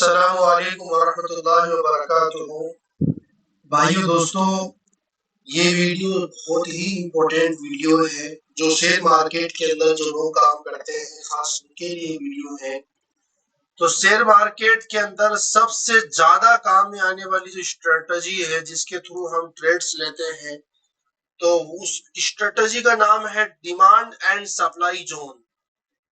अस्सलामु अलैकुम वरहमतुल्लाहि वबरकातुहू। भाइयों दोस्तों, ये वीडियो बहुत ही इम्पोर्टेंट वीडियो है जो शेयर मार्केट के अंदर जो लोग काम करते हैं खास उनके लिए वीडियो है। तो शेयर मार्केट के अंदर सबसे ज्यादा काम में आने वाली जो स्ट्रेटजी है जिसके थ्रू हम ट्रेड्स लेते हैं, तो उस स्ट्रेटजी का नाम है डिमांड एंड सप्लाई जोन।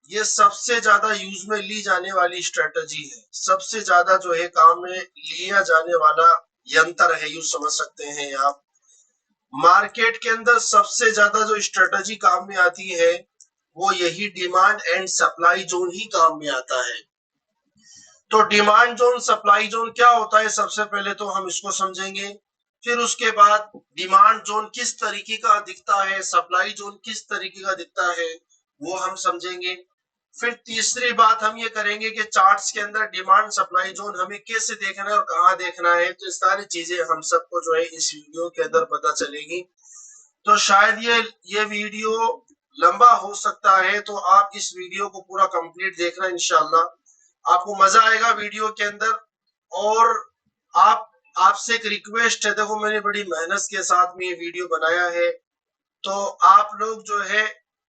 ये सबसे ज्यादा यूज में ली जाने वाली स्ट्रेटजी है, सबसे ज्यादा जो है काम में लिया जाने वाला यंत्र है, यूज समझ सकते हैं आप। मार्केट के अंदर सबसे ज्यादा जो स्ट्रेटजी काम में आती है वो यही डिमांड एंड सप्लाई जोन ही काम में आता है। तो डिमांड जोन सप्लाई जोन क्या होता है, सबसे पहले तो हम इसको समझेंगे। फिर उसके बाद डिमांड जोन किस तरीके का दिखता है, सप्लाई जोन किस तरीके का दिखता है वो हम समझेंगे। फिर तीसरी बात हम ये करेंगे कि चार्ट्स के अंदर डिमांड सप्लाई जोन हमें कैसे देखना है और कहाँ देखना है। तो इस सारी चीजें हम सबको जो है इस वीडियो के अंदर पता चलेगी। तो शायद ये वीडियो लंबा हो सकता है, तो आप इस वीडियो को पूरा कंप्लीट देखना, इंशाल्लाह आपको मजा आएगा वीडियो के अंदर। और आपसे एक रिक्वेस्ट है, देखो मैंने बड़ी मेहनत के साथ में ये वीडियो बनाया है, तो आप लोग जो है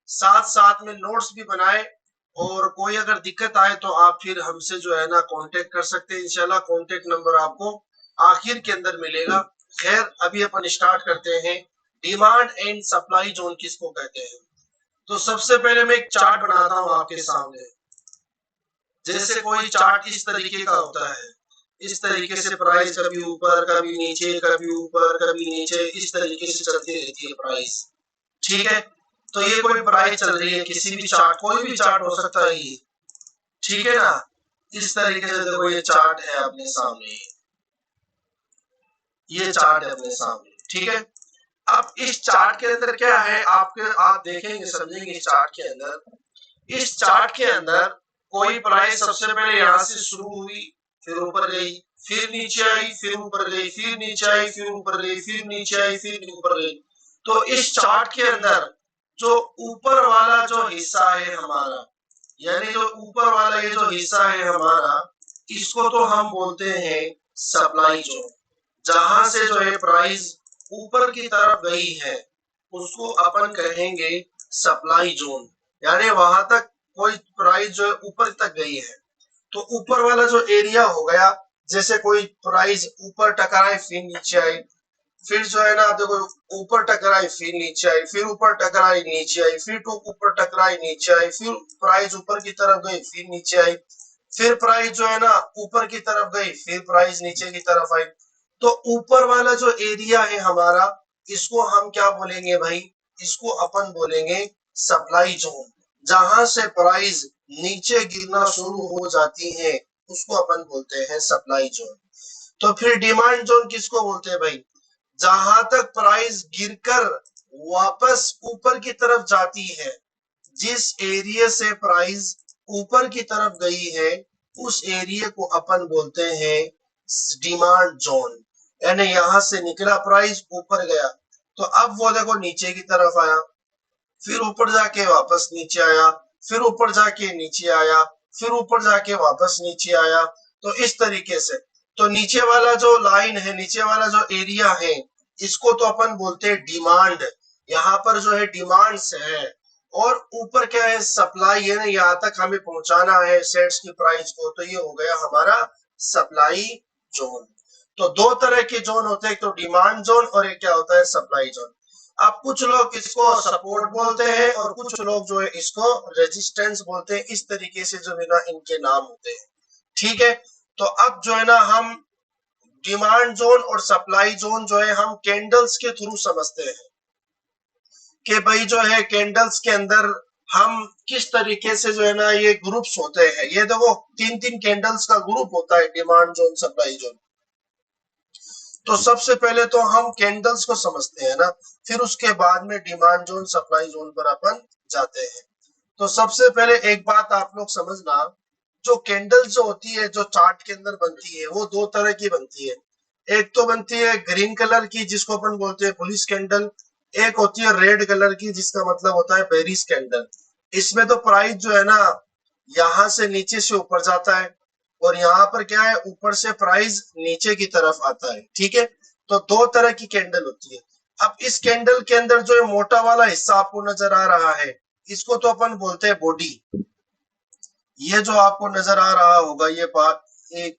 साथ साथ में नोट्स भी बनाए, और कोई अगर दिक्कत आए तो आप फिर हमसे जो है ना कांटेक्ट कर सकते हैं। इंशाल्लाह कांटेक्ट नंबर आपको आखिर के अंदर मिलेगा। खैर, अभी अपन स्टार्ट करते हैं। डिमांड एंड सप्लाई जोन किसको कहते हैं? तो सबसे पहले मैं एक चार्ट बनाता हूं आपके सामने। जैसे कोई चार्ट इस तरीके का होता है, इस तरीके से प्राइस कभी ऊपर कभी नीचे, कभी ऊपर कभी नीचे, इस तरीके से चलती रहती है प्राइस। ठीक है, तो ये कोई प्राइस चल रही है, किसी भी चार्ट, कोई भी चार्ट हो सकता है ये, ठीक है ना। इस तरीके से देखो ये चार्ट है अपने सामने, ये चार्ट है अपने सामने, ठीक है। अब इस चार्ट के अंदर क्या है, आप देखेंगे समझेंगे। इस चार्ट के अंदर कोई प्राइस सबसे पहले यहाँ से शुरू हुई, फिर ऊपर गई, फिर नीचे आई, फिर ऊपर गई, फिर नीचे आई, फिर ऊपर गई, फिर नीचे आई, फिर ऊपर गई। तो इस चार्ट के अंदर जो ऊपर वाला जो हिस्सा है हमारा, यानी जो ऊपर वाला ये जो हिस्सा है हमारा, इसको तो हम बोलते हैं सप्लाई जोन। जहां से जो है प्राइस ऊपर की तरफ गई है उसको अपन कहेंगे सप्लाई जोन, यानी वहां तक कोई प्राइस जो है ऊपर तक गई है। तो ऊपर वाला जो एरिया हो गया, जैसे कोई प्राइस ऊपर टकराए फिर नीचे आई, फिर जो है ना देखो ऊपर टकराई फिर नीचे आई, फिर ऊपर टकराई नीचे आई, फिर तो ऊपर टकराई नीचे आई, फिर प्राइस ऊपर की तरफ गई फिर नीचे आई, फिर प्राइस जो है ना ऊपर की तरफ गई, फिर प्राइस नीचे की तरफ आई। तो ऊपर वाला जो एरिया है हमारा, इसको हम क्या बोलेंगे भाई? इसको अपन बोलेंगे सप्लाई जोन। जहां से प्राइस नीचे गिरना शुरू हो जाती है उसको अपन बोलते हैं सप्लाई जोन। तो फिर डिमांड जोन किसको बोलते हैं भाई? जहां तक प्राइस गिरकर वापस ऊपर की तरफ जाती है, जिस एरिया से प्राइस ऊपर की तरफ गई है उस एरिया को अपन बोलते हैं डिमांड जोन। यानी यहां से निकला प्राइस ऊपर गया, तो अब वो देखो नीचे की तरफ आया, फिर ऊपर जाके वापस नीचे आया, फिर ऊपर जाके नीचे आया, फिर ऊपर जाके वापस नीचे आया। तो इस तरीके से, तो नीचे वाला जो लाइन है, नीचे वाला जो एरिया है, इसको तो अपन बोलते हैं डिमांड। यहाँ पर जो है डिमांड्स है, और ऊपर क्या है? सप्लाई है ना, यहाँ तक हमें पहुंचाना है शेयर्स की प्राइस को, तो ये हो गया हमारा सप्लाई जोन। तो दो तरह के जोन होते हैं, एक तो डिमांड जोन और एक क्या होता है सप्लाई जोन। अब कुछ लोग इसको सपोर्ट बोलते हैं और कुछ लोग जो है इसको रेजिस्टेंस बोलते हैं। इस तरीके से जो है ना इनके नाम होते हैं, ठीक है। तो अब जो है ना हम डिमांड जोन और सप्लाई जोन जो है हम कैंडल्स के थ्रू समझते हैं कि भाई जो है कैंडल्स के अंदर हम किस तरीके से जो है ना ये ग्रुप्स होते हैं। ये देखो तीन तीन कैंडल्स का ग्रुप होता है डिमांड जोन सप्लाई जोन। तो सबसे पहले तो हम कैंडल्स को समझते हैं ना, फिर उसके बाद में डिमांड जोन सप्लाई जोन पर अपन जाते हैं। तो सबसे पहले एक बात आप लोग समझना, जो कैंडल जो होती है जो चार्ट के अंदर बनती है वो दो तरह की बनती है। एक तो बनती है ग्रीन कलर की जिसको अपन बोलते हैं बुलिश कैंडल, एक होती है रेड कलर की जिसका मतलब होता है बेरिश कैंडल। इसमें तो प्राइस जो है ना यहाँ से नीचे से ऊपर जाता है, और यहाँ पर क्या है, ऊपर से प्राइस नीचे की तरफ आता है। ठीक है, तो दो तरह की कैंडल होती है। अब इस कैंडल के अंदर जो है मोटा वाला हिस्सा आपको नजर आ रहा है, इसको तो अपन बोलते हैं बॉडी। ये जो आपको नजर आ रहा होगा, ये बात एक,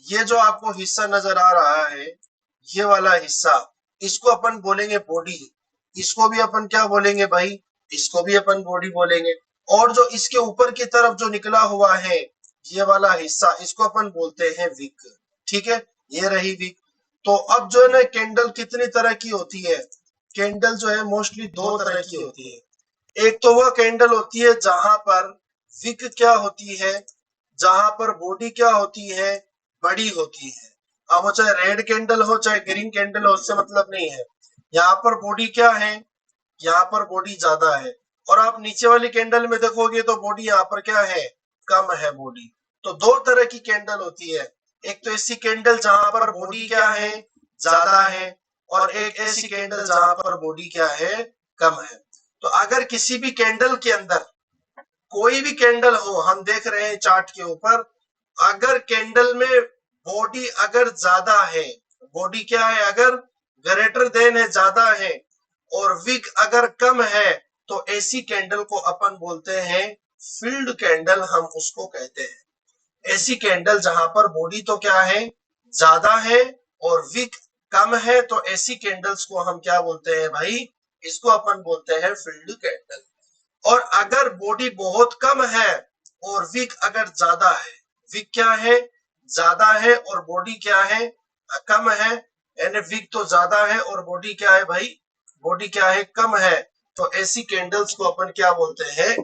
ये जो आपको हिस्सा नजर आ रहा है, ये वाला हिस्सा, इसको अपन बोलेंगे बॉडी। इसको भी अपन क्या बोलेंगे भाई, इसको भी अपन बॉडी बोलेंगे। और जो इसके ऊपर की तरफ जो निकला हुआ है, ये वाला हिस्सा, इसको अपन बोलते हैं विक। ठीक है, ये रही विक। तो अब जो है ना, कैंडल कितनी तरह की होती है, कैंडल जो है मोस्टली दो तरह की होती है। एक तो वह कैंडल होती है जहां पर विक क्या होती है, जहां पर बॉडी क्या होती है, बड़ी होती है। अब वो चाहे रेड कैंडल हो चाहे ग्रीन कैंडल हो, उससे मतलब नहीं है। यहाँ पर बॉडी क्या है, यहाँ पर बॉडी ज्यादा है। और आप नीचे वाली कैंडल में देखोगे तो बॉडी यहाँ पर क्या है, कम है बॉडी। तो दो तरह की कैंडल होती है। एक तो ऐसी कैंडल जहां पर बॉडी क्या है, ज्यादा है, और एक ऐसी कैंडल जहां पर बॉडी क्या है, कम है। तो अगर किसी भी कैंडल के अंदर, कोई भी कैंडल हो, हम देख रहे हैं चार्ट के ऊपर, अगर कैंडल में बॉडी अगर ज्यादा है, बॉडी क्या है, अगर ग्रेटर देन है, ज्यादा है, और विक अगर कम है, तो ऐसी कैंडल को अपन बोलते हैं फील्ड कैंडल, हम उसको कहते हैं। ऐसी कैंडल जहां पर बॉडी तो क्या है, ज्यादा है, और विक कम है, तो ऐसी कैंडल्स को हम क्या बोलते हैं भाई, इसको अपन बोलते हैं फील्ड कैंडल। और अगर बॉडी बहुत कम है और विक अगर ज्यादा है, विक क्या है, ज्यादा है, और बॉडी क्या है, कम है, यानी विक तो ज्यादा है और बॉडी क्या है भाई, बॉडी क्या है, कम है, तो ऐसी कैंडल्स को अपन क्या बोलते हैं,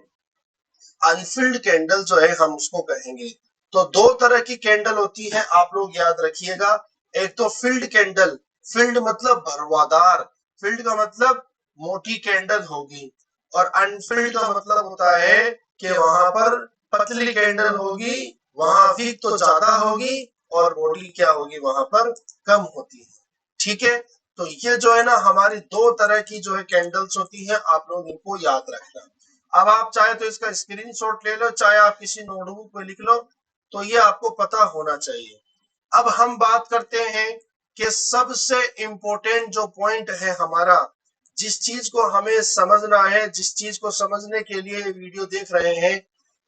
अनफिल्ड कैंडल जो है हम उसको कहेंगे। तो दो तरह की कैंडल होती है, आप लोग याद रखिएगा। एक तो फील्ड कैंडल, फील्ड मतलब भरवादार, फील्ड का मतलब मोटी कैंडल होगी, और अनफिल्ड का मतलब होता है कि वहां पर पतली कैंडल होगी, वहां विक तो ज्यादा होगी और बॉडी क्या होगी, वहां पर कम होती है। ठीक है, तो ये जो है ना, हमारी दो तरह की जो है कैंडल्स होती है, आप लोग इनको याद रखना। अब आप चाहे तो इसका स्क्रीनशॉट ले लो, चाहे आप किसी नोटबुक में लिख लो, तो ये आपको पता होना चाहिए। अब हम बात करते हैं कि सबसे इंपॉर्टेंट जो पॉइंट है हमारा, जिस चीज को हमें समझना है, जिस चीज को समझने के लिए वीडियो देख रहे हैं,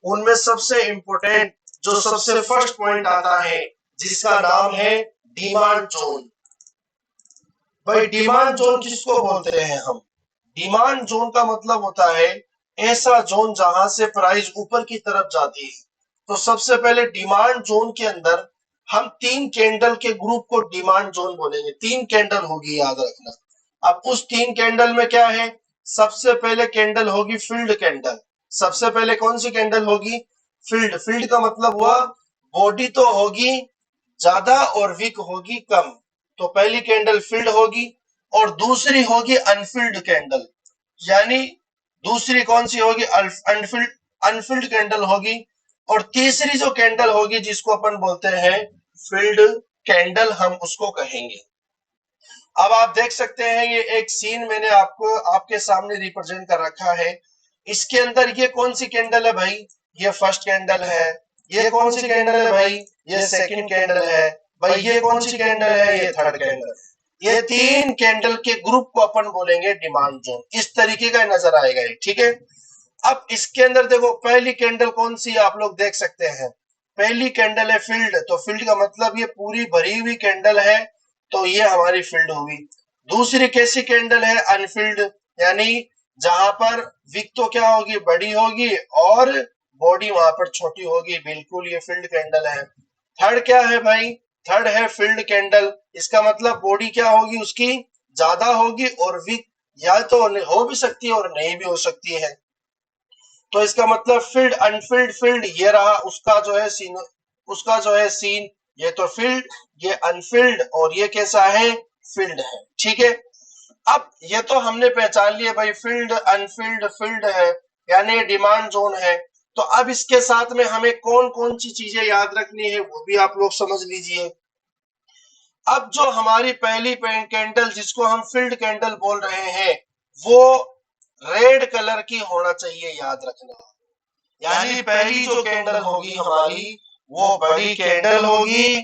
उनमें सबसे इंपॉर्टेंट जो सबसे फर्स्ट पॉइंट आता है, जिसका नाम है डिमांड जोन। भाई डिमांड जोन किसको बोलते हैं हम, डिमांड जोन का मतलब होता है ऐसा जोन जहां से प्राइस ऊपर की तरफ जाती है। तो सबसे पहले डिमांड जोन के अंदर हम तीन कैंडल के ग्रुप को डिमांड जोन बोलेंगे। तीन कैंडल होगी, याद रखना। अब उस तीन कैंडल में क्या है, सबसे पहले कैंडल होगी फील्ड कैंडल। सबसे पहले कौन सी कैंडल होगी, फील्ड। फील्ड का मतलब हुआ बॉडी तो होगी ज्यादा और विक होगी कम, तो पहली कैंडल फील्ड होगी। और दूसरी होगी अनफील्ड कैंडल, यानी दूसरी कौन सी होगी, अनफील्ड, अनफील्ड कैंडल होगी। और तीसरी जो कैंडल होगी जिसको अपन बोलते हैं फील्ड कैंडल, हम उसको कहेंगे। अब आप देख सकते हैं, ये एक सीन मैंने आपको आपके सामने रिप्रेजेंट कर रखा है। इसके अंदर ये कौन सी कैंडल है भाई, ये फर्स्ट कैंडल है। ये कौन सी कैंडल है भाई, ये सेकंड कैंडल है। भाई ये कौन सी कैंडल है, ये थर्ड कैंडल। ये तीन कैंडल के ग्रुप को अपन बोलेंगे डिमांड जोन। इस तरीके का नजर आएगा ये, ठीक है। अब इसके अंदर देखो, पहली कैंडल कौन सी है, आप लोग देख सकते हैं, पहली कैंडल है फील्ड। तो फील्ड का मतलब ये पूरी भरी हुई कैंडल है, तो ये हमारी फील्ड होगी। दूसरी कैसी कैंडल है, अनफील्ड, यानी जहां पर विक तो क्या होगी, बड़ी होगी, और बॉडी वहां पर छोटी होगी, बिल्कुल ये फील्ड कैंडल है। थर्ड क्या है भाई, थर्ड है फील्ड कैंडल। इसका मतलब बॉडी क्या होगी, उसकी ज्यादा होगी, और विक या तो हो भी सकती है और नहीं भी हो सकती है। तो इसका मतलब फील्ड, अनफील्ड, फील्ड ये रहा उसका जो है सीन, उसका जो है सीन, ये तो फील्ड, ये अनफील्ड, और ये कैसा है, फील्ड है। ठीक है, अब ये तो हमने पहचान लिया भाई, फील्ड, अनफील्ड, फील्ड है, यानी डिमांड जोन है। तो अब इसके साथ में हमें कौन कौन सी चीजें याद रखनी है, वो भी आप लोग समझ लीजिए। अब जो हमारी पहली कैंडल जिसको हम फील्ड कैंडल बोल रहे हैं, वो रेड कलर की होना चाहिए, याद रखना। यानी पहली जो कैंडल होगी हमारी वो बड़ी कैंडल होगी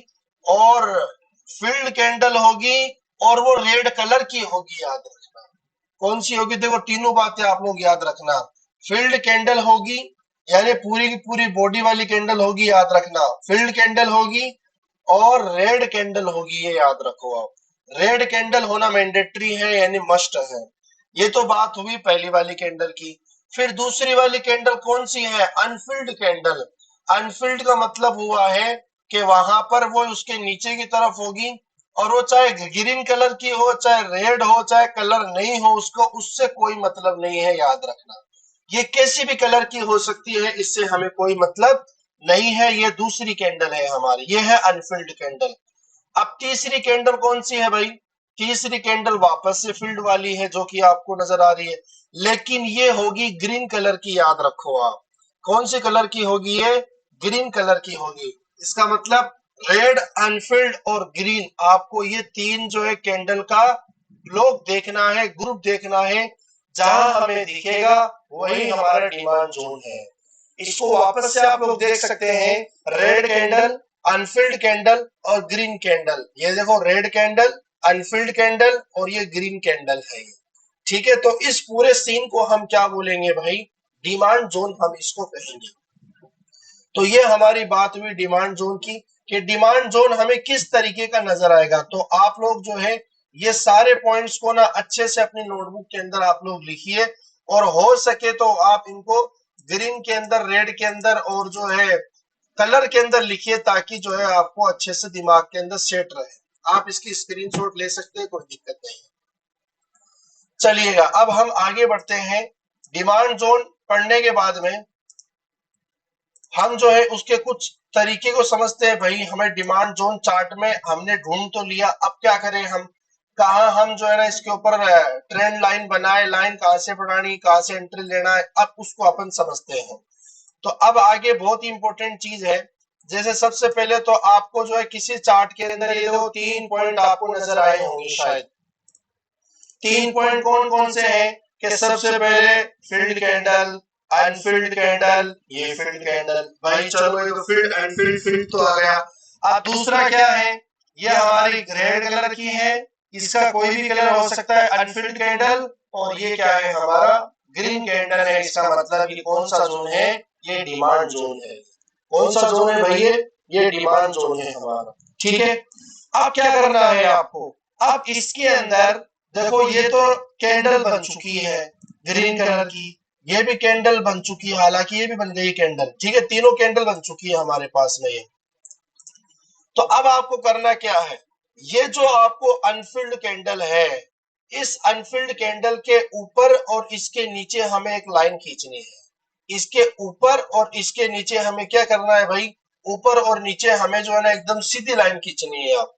और फील्ड कैंडल होगी और वो रेड कलर की होगी, याद रखना। कौन सी होगी? देखो तीनों बातें आप लोग याद रखना। फील्ड कैंडल होगी यानी पूरी की पूरी बॉडी वाली कैंडल होगी, याद रखना। फील्ड कैंडल होगी और रेड कैंडल होगी, ये याद रखो आप। रेड कैंडल होना मैंडेटरी है यानी मस्ट है। ये तो बात हुई पहली वाली कैंडल की। फिर दूसरी वाली कैंडल कौन सी है? Anfield candle. अनफिल्ड का मतलब हुआ है कि वहां पर वो उसके नीचे की तरफ होगी और वो चाहे ग्रीन कलर की हो, चाहे रेड हो, चाहे कलर नहीं हो, उसको उससे कोई मतलब नहीं है, याद रखना। ये कैसी भी कलर की हो सकती है, इससे हमें कोई मतलब नहीं है। ये दूसरी कैंडल है हमारी, ये है अनफिल्ड कैंडल। अब तीसरी कैंडल कौन सी है भाई? तीसरी कैंडल वापस से फील्ड वाली है जो कि आपको नजर आ रही है, लेकिन ये होगी ग्रीन कलर की, याद रखो आप। कौन से कलर की होगी ये? ग्रीन कलर की होगी। इसका मतलब रेड, अनफिल्ड और ग्रीन, आपको ये तीन जो है कैंडल का ब्लॉक देखना है, ग्रुप देखना है। जहां हमें दिखेगा वही हमारा डिमांड जोन है। इसको वापस से आप लोग देख सकते हैं। रेड कैंडल, अनफिल्ड कैंडल और ग्रीन कैंडल। ये देखो रेड कैंडल, अनफिल्ड कैंडल और ये ग्रीन कैंडल है। ठीक है, तो इस पूरे सीन को हम क्या बोलेंगे भाई? डिमांड जोन हम इसको कहेंगे। तो ये हमारी बात हुई डिमांड जोन की कि डिमांड जोन हमें किस तरीके का नजर आएगा। तो आप लोग जो है ये सारे पॉइंट्स को ना अच्छे से अपनी नोटबुक के अंदर आप लोग लिखिए, और हो सके तो आप इनको ग्रीन के अंदर, रेड के अंदर और जो है कलर के अंदर लिखिए, ताकि जो है आपको अच्छे से दिमाग के अंदर सेट रहे। आप इसकी स्क्रीनशॉट ले सकते हैं, कोई दिक्कत नहीं। चलिएगा अब हम आगे बढ़ते हैं। डिमांड जोन पढ़ने के बाद में हम जो है उसके कुछ तरीके को समझते हैं। भाई हमें डिमांड जोन चार्ट में हमने ढूंढ तो लिया, अब क्या करें हम? कहा हम जो है ना इसके ऊपर ट्रेंड लाइन बनाए, लाइन कहां से बनानी, कहां से एंट्री लेना है, अब उसको अपन समझते हैं। तो अब आगे बहुत ही इंपॉर्टेंट चीज है। जैसे सबसे पहले तो आपको जो है किसी चार्ट के अंदर ये दो तीन पॉइंट आपको नजर आए होंगे शायद। तीन पॉइंट कौन कौन से हैं? कि सबसे पहले फील्ड कैंडल, अनफिल्ड कैंडल, ये फील्ड कैंडल। भाई चलो ये तो फील्ड अनफिल्ड फील्ड तो आ गया। अब दूसरा क्या है? ये हमारी रेड कलर की है, इसका कोई भी कलर हो सकता है, अनफिल्ड कैंडल। और ये क्या है? हमारा ग्रीन कैंडल है। इसका मतलब ये कौन सा जोन है? ये डिमांड जोन है। कौन सा जोन है भाई? ये डिमांड जोन है हमारा। ठीक है, अब क्या करना है आपको? अब इसके अंदर देखो ये तो कैंडल बन चुकी है ग्रीन कलर की, ये भी कैंडल बन चुकी है, हालांकि ये भी बन गई कैंडल। ठीक है, तीनों कैंडल बन चुकी है हमारे पास में ये। तो अब आपको करना क्या है? ये जो आपको अनफिल्ड कैंडल है, इस अनफिल्ड कैंडल के ऊपर और इसके नीचे हमें एक लाइन खींचनी है। इसके ऊपर और इसके नीचे हमें क्या करना है भाई? ऊपर और नीचे हमें जो है ना एकदम सीधी लाइन खींचनी है आपको।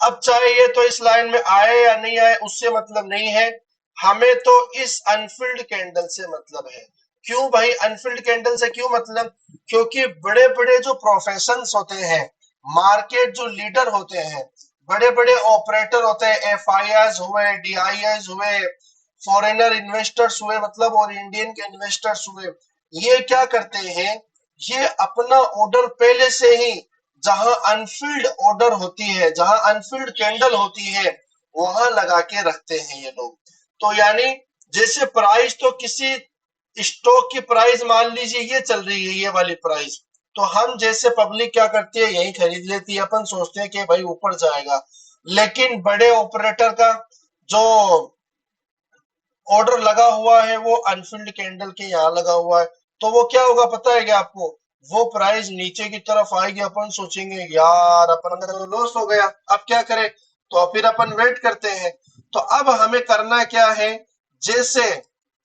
अब चाहे ये तो इस लाइन में आए या नहीं आए उससे मतलब नहीं है, हमें तो इस अनफिल्ड कैंडल से मतलब है। क्यों भाई अनफिल्ड कैंडल से क्यों मतलब? क्योंकि बड़े बड़े जो प्रोफेशंस होते हैं, मार्केट जो लीडर होते हैं, बड़े बड़े ऑपरेटर होते हैं, एफआईआईज हुए, डीआईआईज हुए, फॉरेनर इन्वेस्टर्स हुए मतलब, और इंडियन के इन्वेस्टर्स हुए, ये क्या करते हैं? ये अपना ऑर्डर पहले से ही, जहां अनफिल्ड ऑर्डर होती है, जहां अनफिल्ड कैंडल होती है, वहां लगा के रखते हैं ये लोग। तो यानी जैसे प्राइस तो किसी स्टॉक की प्राइस मान लीजिए ये चल रही है, ये वाली प्राइस, तो हम जैसे पब्लिक क्या करती है? यही खरीद लेती है। अपन सोचते हैं कि भाई ऊपर जाएगा, लेकिन बड़े ऑपरेटर का जो ऑर्डर लगा हुआ है वो अनफिल्ड कैंडल के यहाँ लगा हुआ है, तो वो क्या होगा पता है क्या आपको? वो प्राइस नीचे की तरफ आएगी, अपन सोचेंगे यार अपन का तो लॉस हो गया, अब क्या करें? तो फिर अपन वेट करते हैं। तो अब हमें करना क्या है? जैसे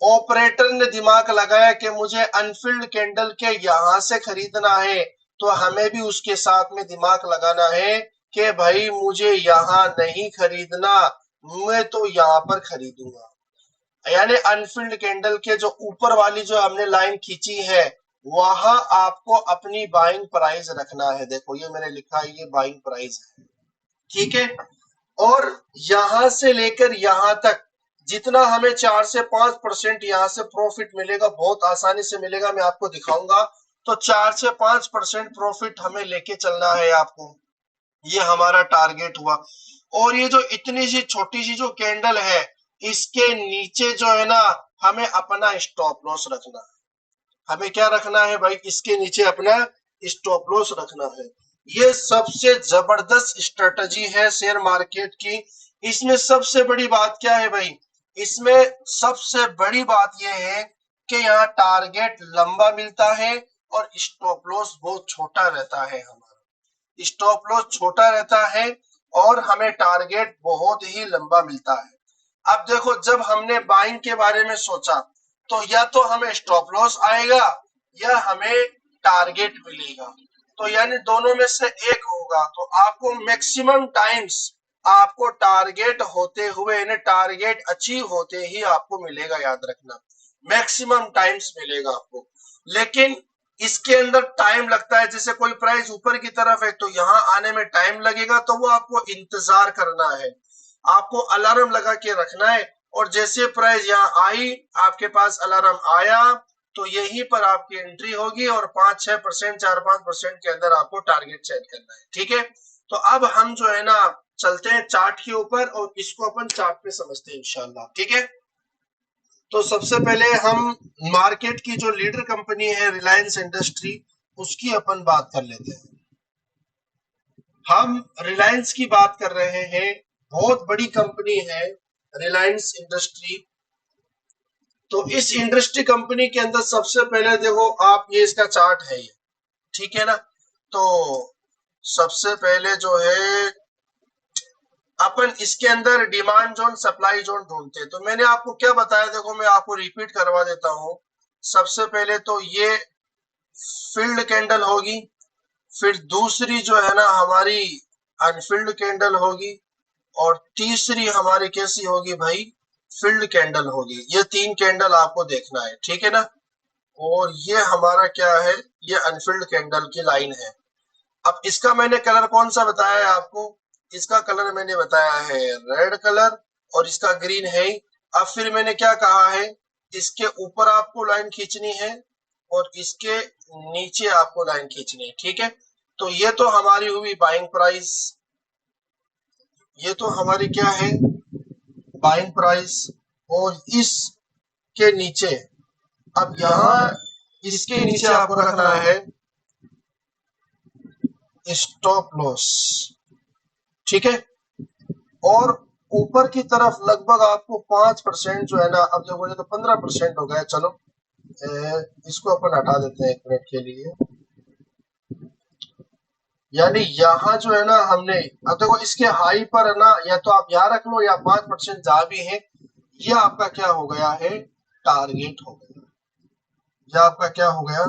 ऑपरेटर ने दिमाग लगाया कि मुझे अनफिल्ड कैंडल के यहां से खरीदना है, तो हमें भी उसके साथ में दिमाग लगाना है कि भाई मुझे यहाँ नहीं खरीदना, मैं तो यहाँ पर खरीदूंगा। यानी अनफिल्ड कैंडल के जो ऊपर वाली जो हमने लाइन खींची है, वहां आपको अपनी बाइंग प्राइस रखना है। देखो ये मैंने लिखा है, ये बाइंग प्राइस है। ठीक है, और यहां से लेकर यहां तक जितना हमें 4 से 5% यहाँ से प्रॉफिट मिलेगा, बहुत आसानी से मिलेगा, मैं आपको दिखाऊंगा। तो 4 से 5% प्रॉफिट हमें लेके चलना है आपको, ये हमारा टारगेट हुआ। और ये जो इतनी सी छोटी सी जो कैंडल है, इसके नीचे जो है ना, हमें अपना स्टॉप लॉस रखना है। हमें क्या रखना है भाई, इसके नीचे अपना स्टॉप लॉस रखना है। ये सबसे जबरदस्त स्ट्रेटजी है शेयर मार्केट की। इसमें सबसे बड़ी बात क्या है भाई, इसमें सबसे बड़ी बात यह है कि यहाँ टारगेट लंबा मिलता है और स्टॉप लॉस बहुत छोटा रहता है। हमारा स्टॉप लॉस छोटा रहता है और हमें टारगेट बहुत ही लंबा मिलता है। अब देखो, जब हमने बाइंग के बारे में सोचा, तो या तो हमें स्टॉप लॉस आएगा या हमें टारगेट मिलेगा, तो यानी दोनों में से एक होगा। तो आपको मैक्सिमम टाइम्स आपको टारगेट होते हुए, यानी टारगेट अचीव होते ही आपको मिलेगा, याद रखना, मैक्सिमम टाइम्स मिलेगा आपको। लेकिन इसके अंदर टाइम लगता है। जैसे कोई प्राइस ऊपर की तरफ है तो यहाँ आने में टाइम लगेगा, तो वो आपको इंतजार करना है, आपको अलार्म लगा के रखना है। और जैसे प्राइस यहाँ आई, आपके पास अलार्म आया, तो यहीं पर आपकी एंट्री होगी और 5-6%, 4-5% के अंदर आपको टारगेट सेट करना है। ठीक है, तो अब हम जो है ना चलते हैं चार्ट के ऊपर और इसको अपन चार्ट पे समझते हैं इंशाल्लाह। ठीक है, तो सबसे पहले हम मार्केट की जो लीडर कंपनी है रिलायंस इंडस्ट्री, उसकी अपन बात कर लेते हैं। हम रिलायंस की बात कर रहे हैं, बहुत बड़ी कंपनी है रिलायंस इंडस्ट्री। तो इस इंडस्ट्री कंपनी के अंदर सबसे पहले देखो आप, ये इसका चार्ट है ये, ठीक है ना। तो सबसे पहले जो है अपन इसके अंदर डिमांड जोन सप्लाई जोन ढूंढते हैं। तो मैंने आपको क्या बताया, देखो मैं आपको रिपीट करवा देता हूं। सबसे पहले तो ये फिल्ड कैंडल होगी, फिर दूसरी जो है ना हमारी अनफिल्ड कैंडल होगी, और तीसरी हमारी कैसी होगी भाई, फिल्ड कैंडल होगी। ये 3 कैंडल आपको देखना है, ठीक है ना। और ये हमारा क्या है, ये अनफिल्ड कैंडल की लाइन है। अब इसका मैंने कलर कौन सा बताया है आपको, इसका कलर मैंने बताया है रेड कलर, और इसका ग्रीन है। अब फिर मैंने क्या कहा है, इसके ऊपर आपको लाइन खींचनी है और इसके नीचे आपको लाइन खींचनी है। ठीक है, तो ये तो हमारी हुई बाइंग प्राइस, ये तो हमारी क्या है, बाइंग प्राइस। और इसके नीचे, अब यहाँ इसके नीचे आपको रखना है स्टॉप लॉस। ठीक है, और ऊपर की तरफ लगभग आपको 5% जो है ना, अब देखो ये तो 15% हो गया, चलो इसको अपन हटा देते हैं 1 मिनट के लिए। यानी यहाँ जो है ना हमने, अब देखो इसके हाई पर है ना, या तो आप यहाँ रख लो या 5% जहां भी है, ये आपका क्या हो गया है, टारगेट हो गया। ये आपका क्या हो गया,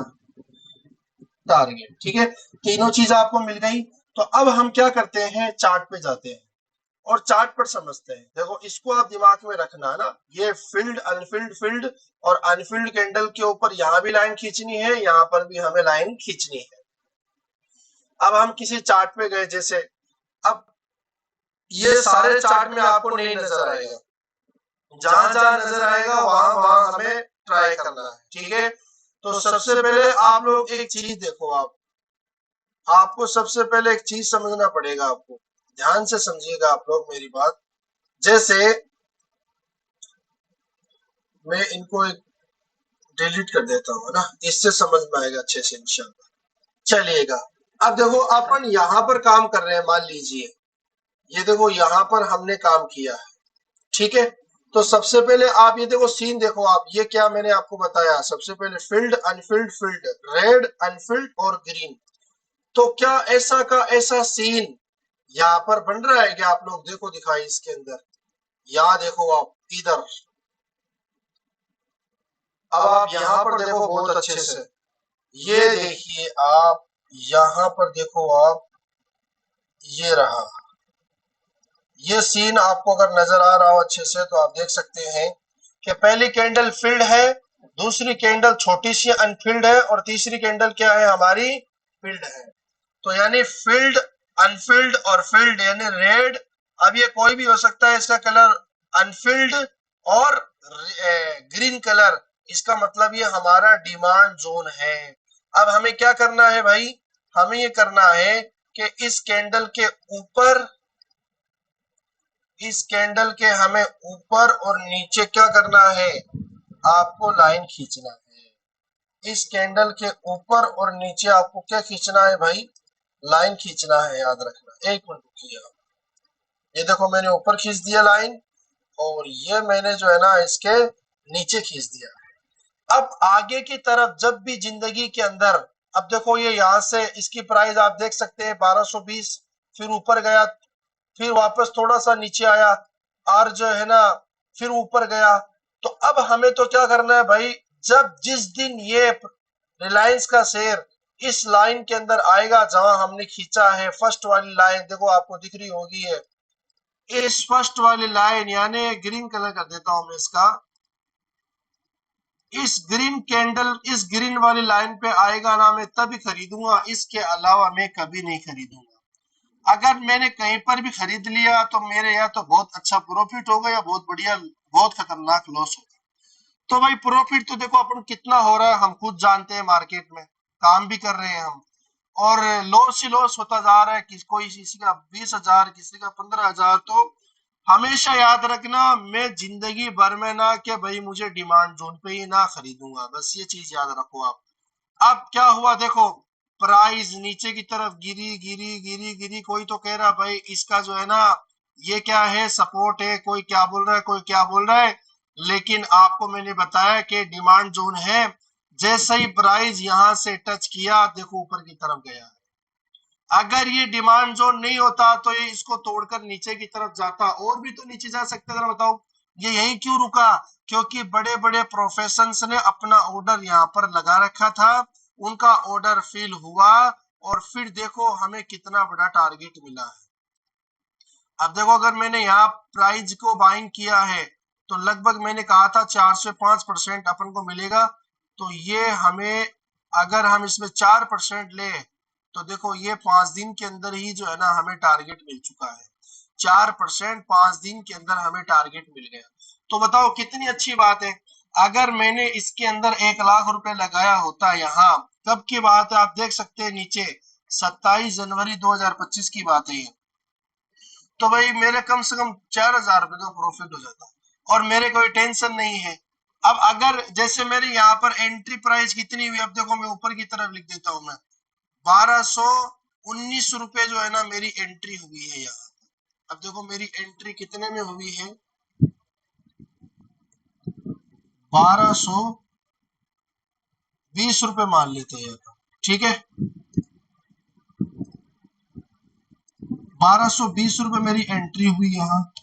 टारगेट। ठीक है, तीनों चीज आपको मिल गई। तो अब हम क्या करते हैं, चार्ट पे जाते हैं और चार्ट पर समझते हैं। देखो इसको आप दिमाग में रखना है ना, ये फिल्ड अनफिल्ड, फिल्ड और अनफिल्ड कैंडल के ऊपर यहाँ भी लाइन खींचनी है, यहाँ पर भी हमें लाइन खींचनी है। अब हम किसी चार्ट पे गए, जैसे अब ये सारे चार्ट में आपको नहीं नजर आएगा, जहां जहां नजर आएगा वहां वहां हमें ट्राई करना है। ठीक है, तो सबसे पहले आप लोग एक चीज देखो, आपको सबसे पहले एक चीज समझना पड़ेगा, आपको ध्यान से समझिएगा आप लोग मेरी बात। जैसे मैं इनको एक डिलीट कर देता हूँ ना, इससे समझ में आएगा अच्छे से इंशाल्लाह। चलिएगा, अब देखो अपन यहाँ पर काम कर रहे हैं, मान लीजिए ये देखो यहाँ पर हमने काम किया है। ठीक है, तो सबसे पहले आप ये देखो सीन देखो आप, ये क्या मैंने आपको बताया, सबसे पहले field Anfield, field red Anfield और ग्रीन। तो क्या ऐसा का ऐसा सीन यहाँ पर बन रहा है क्या, आप लोग देखो दिखाई इसके अंदर, यहाँ देखो आप इधर, अब आप यहाँ पर देखो बहुत अच्छे से, ये देखिए आप यहाँ पर देखो आप, ये रहा, ये सीन आपको अगर नजर आ रहा हो अच्छे से तो आप देख सकते हैं कि पहली कैंडल फिल्ड है, दूसरी कैंडल छोटी सी अनफिल्ड है, और तीसरी कैंडल क्या है हमारी, फिल्ड है। तो यानी फिल्ड, अनफिल्ड और फिल्ड यानी रेड। अब ये कोई भी हो सकता है, इसका कलर अनफिल्ड और ग्रीन कलर, इसका मतलब ये हमारा डिमांड जोन है। अब हमें क्या करना है भाई, हमें ये करना है कि इस कैंडल के ऊपर, इस कैंडल के हमें ऊपर और नीचे क्या करना है, आपको लाइन खींचना है। इस कैंडल के ऊपर और नीचे आपको क्या खींचना है भाई, लाइन खींचना है, याद रखना। एक मिनट रुकिए आप, ये देखो मैंने ऊपर खींच दिया लाइन, और ये मैंने जो है ना इसके नीचे खींच दिया। अब आगे की तरफ जब भी जिंदगी के अंदर, अब देखो ये यहां से इसकी प्राइस आप देख सकते हैं 1220, फिर ऊपर गया, फिर वापस थोड़ा सा नीचे आया, और जो है ना फिर ऊपर गया। तो अब हमें तो क्या करना है भाई, जब जिस दिन ये रिलायंस का शेयर इस लाइन के अंदर आएगा जहां हमने खींचा है, फर्स्ट वाली लाइन देखो आपको दिख रही होगी है, इस फर्स्ट वाली लाइन, यानी ग्रीन कलर कर देता हूं मैं इसका, इस ग्रीन कैंडल इस ग्रीन वाली लाइन पे आएगा ना, मैं तभी खरीदूंगा, इसके अलावा मैं कभी नहीं खरीदूंगा। अगर मैंने कहीं पर भी खरीद लिया तो मेरे या तो बहुत अच्छा प्रॉफिट होगा या बहुत बढ़िया, बहुत खतरनाक लॉस होगा। तो भाई प्रॉफिट तो देखो अपन कितना हो रहा है हम खुद जानते हैं, मार्केट में काम भी कर रहे हैं हम, और लॉस ही लॉस होता जा रहा है, कोई किसी का 20,000, किसी का 15,000। तो हमेशा याद रखना, मैं जिंदगी भर में ना कि भाई मुझे डिमांड जोन पे ही ना खरीदूंगा, बस ये चीज याद रखो आप। अब क्या हुआ देखो, प्राइस नीचे की तरफ गिरी गिरी गिरी गिरी, कोई तो कह रहा भाई इसका जो है ना ये क्या है, सपोर्ट है, कोई क्या बोल रहा है, कोई क्या बोल रहा है, लेकिन आपको मैंने बताया कि डिमांड जोन है। जैसे ही प्राइस यहां से टच किया देखो ऊपर की तरफ गया, अगर ये डिमांड जोन नहीं होता तो ये इसको तोड़कर नीचे की तरफ जाता, और भी तो नीचे जा सकता, जरा बताओ ये यहीं क्यों रुका, क्योंकि बड़े बड़े प्रोफेशंस ने अपना ऑर्डर यहाँ पर लगा रखा था, उनका ऑर्डर फिल हुआ, और फिर देखो हमें कितना बड़ा टारगेट मिला है। अब देखो अगर मैंने यहाँ प्राइस को बाइंग किया है तो लगभग मैंने कहा था 4 से 5% अपन को मिलेगा, तो ये हमें, अगर हम इसमें 4% ले तो देखो ये 5 दिन के अंदर ही जो है ना हमें टारगेट मिल चुका है। 4% 5 दिन के अंदर हमें टारगेट मिल गया, तो बताओ कितनी अच्छी बात है। अगर मैंने इसके अंदर 1 लाख रुपए लगाया होता यहाँ, कब की बात है आप देख सकते हैं नीचे, 27 जनवरी 2025 की बात है ये, तो भाई मेरे कम से कम 4,000 रुपए का प्रॉफिट हो जाता, और मेरे कोई टेंशन नहीं है। अब अगर जैसे मेरी यहाँ पर एंट्री प्राइस कितनी हुई, अब देखो मैं ऊपर की तरफ लिख देता हूँ मैं, 1219 रुपए जो है ना मेरी एंट्री हुई है यहाँ। अब देखो मेरी एंट्री कितने में हुई है, 1220 रुपए मान लेते हैं, ठीक है, 1220 रुपए मेरी एंट्री हुई यहाँ।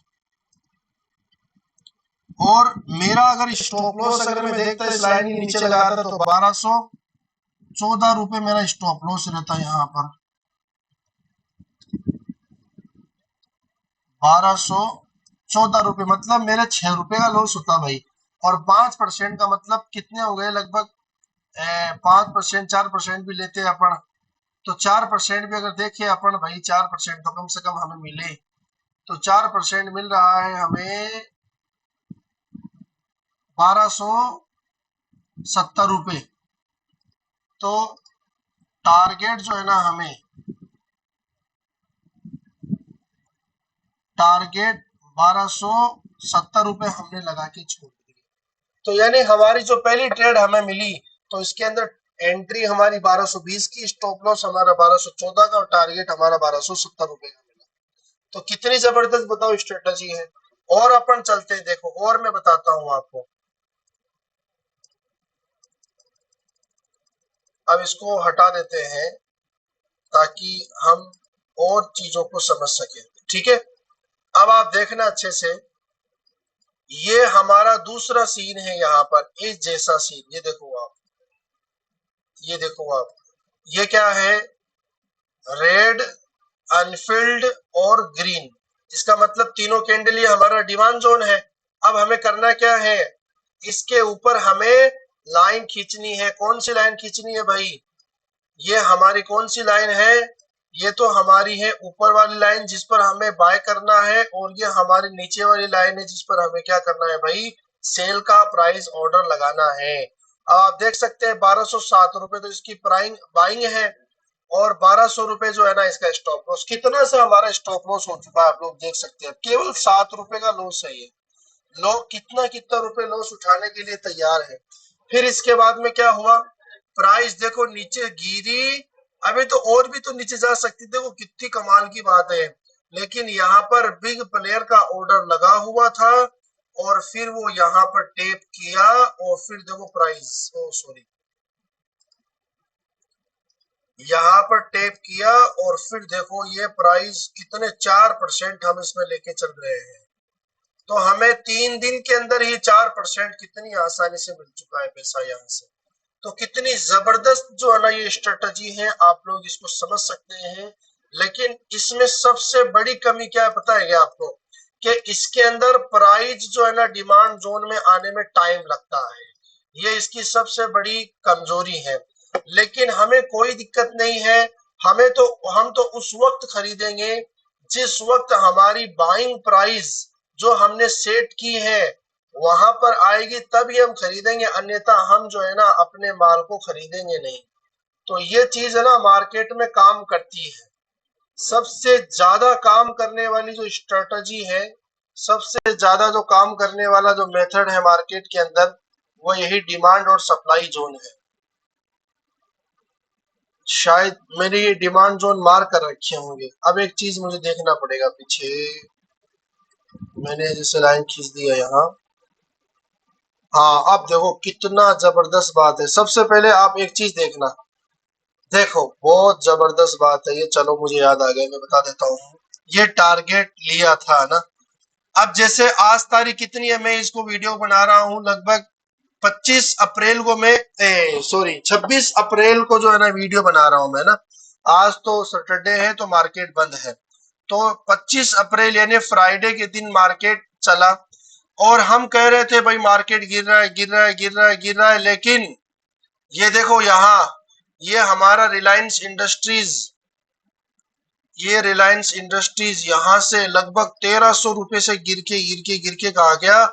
और मेरा अगर स्टॉप लॉस अगर मैं देखता इस लाइन के नीचे लगाता तो 1214 रुपए मेरा स्टॉप लॉस रहता यहाँ पर, 1214 रुपए, मतलब मेरे 6 रुपए का लॉस होता भाई। और 5% का मतलब कितने हो गए, लगभग 5%, 4% भी लेते हैं अपन, तो 4% भी अगर देखे अपन भाई, 4% तो कम से कम हमें मिले, तो 4% मिल रहा है हमें 1270 रुपए। तो टारगेट जो है ना हमें, टारगेट 1270 रुपए हमने लगा के छोड़ दिए। तो यानी हमारी जो पहली ट्रेड हमें मिली, तो इसके अंदर एंट्री हमारी 1220 की, स्टॉप लॉस हमारा 1214 का, और टारगेट हमारा 1270 रुपए का मिला। तो कितनी जबरदस्त बताओ स्ट्रेटजी है। और अपन चलते हैं, देखो और मैं बताता हूं आपको। अब इसको हटा देते हैं ताकि हम और चीजों को समझ सके, ठीक है। अब आप देखना अच्छे से, ये हमारा दूसरा सीन है यहाँ पर, इस जैसा सीन, ये देखो आप, ये देखो आप, ये क्या है, रेड, अनफिल्ड और ग्रीन, इसका मतलब तीनों कैंडल ये हमारा डिमांड जोन है। अब हमें करना क्या है, इसके ऊपर हमें लाइन खींचनी है। कौन सी लाइन खींचनी है भाई, ये हमारी कौन सी लाइन है, ये तो हमारी है ऊपर वाली लाइन जिस पर हमें बाय करना है, और ये हमारी नीचे वाली लाइन है जिस पर हमें क्या करना है भाई, सेल का प्राइस ऑर्डर लगाना है। अब आप देख सकते हैं 1207 रुपए तो इसकी प्राइंग बाइंग है, और 1200 रुपए जो है ना इसका स्टॉप लॉस। कितना सा हमारा स्टॉप लॉस हो चुका है आप लोग देख सकते हैं, केवल 7 रुपए का लॉस है ये। लोग कितना कितना रुपए लॉस उठाने के लिए तैयार है। फिर इसके बाद में क्या हुआ, प्राइस देखो नीचे गिरी, अभी तो और भी तो नीचे जा सकती, देखो कितनी कमाल की बात है। लेकिन यहाँ पर बिग प्लेयर का ऑर्डर लगा हुआ था, और फिर वो यहाँ पर टेप किया, और फिर देखो प्राइस, ओ सॉरी, यहाँ पर टेप किया, और फिर देखो ये प्राइस कितने 4% हम इसमें लेके चल रहे हैं। तो हमें 3 दिन के अंदर ही 4% कितनी आसानी से मिल चुका है पैसा यहाँ से। तो कितनी जबरदस्त जो है ना ये स्ट्रेटजी है, आप लोग इसको समझ सकते हैं। लेकिन इसमें सबसे बड़ी कमी क्या है पता है क्या आपको, कि इसके अंदर प्राइस जो है ना डिमांड जोन में आने में टाइम लगता है, ये इसकी सबसे बड़ी कमजोरी है। लेकिन हमें कोई दिक्कत नहीं है, हम तो उस वक्त खरीदेंगे जिस वक्त हमारी बाइंग प्राइस जो हमने सेट की है वहां पर आएगी, तभी हम खरीदेंगे, अन्यथा हम जो है ना अपने माल को खरीदेंगे नहीं। तो ये चीज है ना मार्केट में काम करती है। सबसे ज्यादा काम करने वाली जो स्ट्रेटजी है, सबसे ज्यादा जो काम करने वाला जो मेथड है मार्केट के अंदर, वो यही डिमांड और सप्लाई जोन है। शायद मैंने ये डिमांड जोन मार्क कर रखे होंगे। अब एक चीज मुझे देखना पड़ेगा पीछे, मैंने जैसे लाइन खींच दिया यहाँ। हाँ अब देखो कितना जबरदस्त बात है। सबसे पहले आप एक चीज देखना, देखो बहुत जबरदस्त बात है ये, चलो मुझे याद आ गया, मैं बता देता हूँ। ये टारगेट लिया था ना, अब जैसे आज तारीख कितनी है, मैं इसको वीडियो बना रहा हूँ लगभग 25 अप्रैल को, मैं सॉरी 26 अप्रैल को जो है ना वीडियो बना रहा हूँ मैं ना। आज तो सैटरडे है तो मार्केट बंद है, तो 25 अप्रैल यानी फ्राइडे के दिन मार्केट चला, और हम कह रहे थे भाई मार्केट गिर रहा है गिर रहा है गिर रहा है गिर रहा है। लेकिन ये देखो यहाँ, ये हमारा रिलायंस इंडस्ट्रीज, ये रिलायंस इंडस्ट्रीज यहाँ से लगभग 1300 रुपए से गिर के कहा गया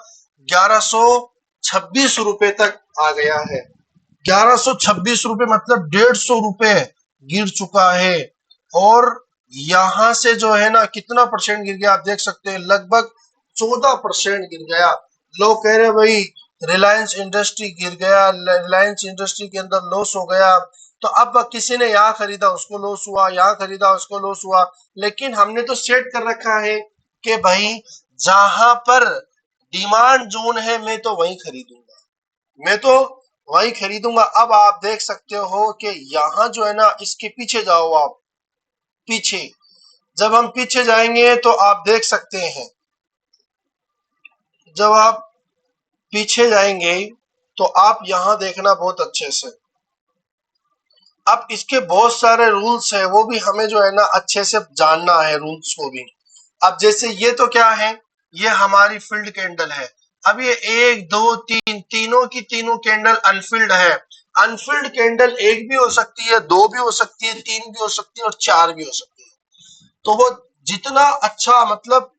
1126 रुपए तक आ गया है। 1126 रुपए मतलब 150 रुपए गिर चुका है। और यहां से जो है ना कितना परसेंट गिर गया आप देख सकते हैं, लगभग 14% गिर गया। लोग कह रहे भाई रिलायंस इंडस्ट्री गिर गया, रिलायंस इंडस्ट्री के अंदर लॉस हो गया। तो अब किसी ने यहाँ खरीदा उसको लॉस हुआ, यहाँ खरीदा उसको लॉस हुआ। लेकिन हमने तो सेट कर रखा है कि भाई जहां पर डिमांड जोन है मैं तो वहीं खरीदूंगा, मैं तो वही खरीदूंगा। अब आप देख सकते हो कि यहाँ जो है ना इसके पीछे जाओ आप, पीछे जब हम पीछे जाएंगे तो आप देख सकते हैं, जब आप पीछे जाएंगे तो आप यहाँ देखना बहुत अच्छे से। अब इसके बहुत सारे रूल्स है, वो भी हमें जो है ना अच्छे से जानना है रूल्स को भी। अब जैसे ये तो क्या है, ये हमारी फील्ड कैंडल है। अब ये 1 2 3 तीनों की तीनों कैंडल अनफिल्ड है। अनफिल्ड कैंडल एक भी हो सकती है, दो भी हो सकती है, तीन भी हो सकती है, और चार भी हो सकती है। तो वो जितना अच्छा मतलब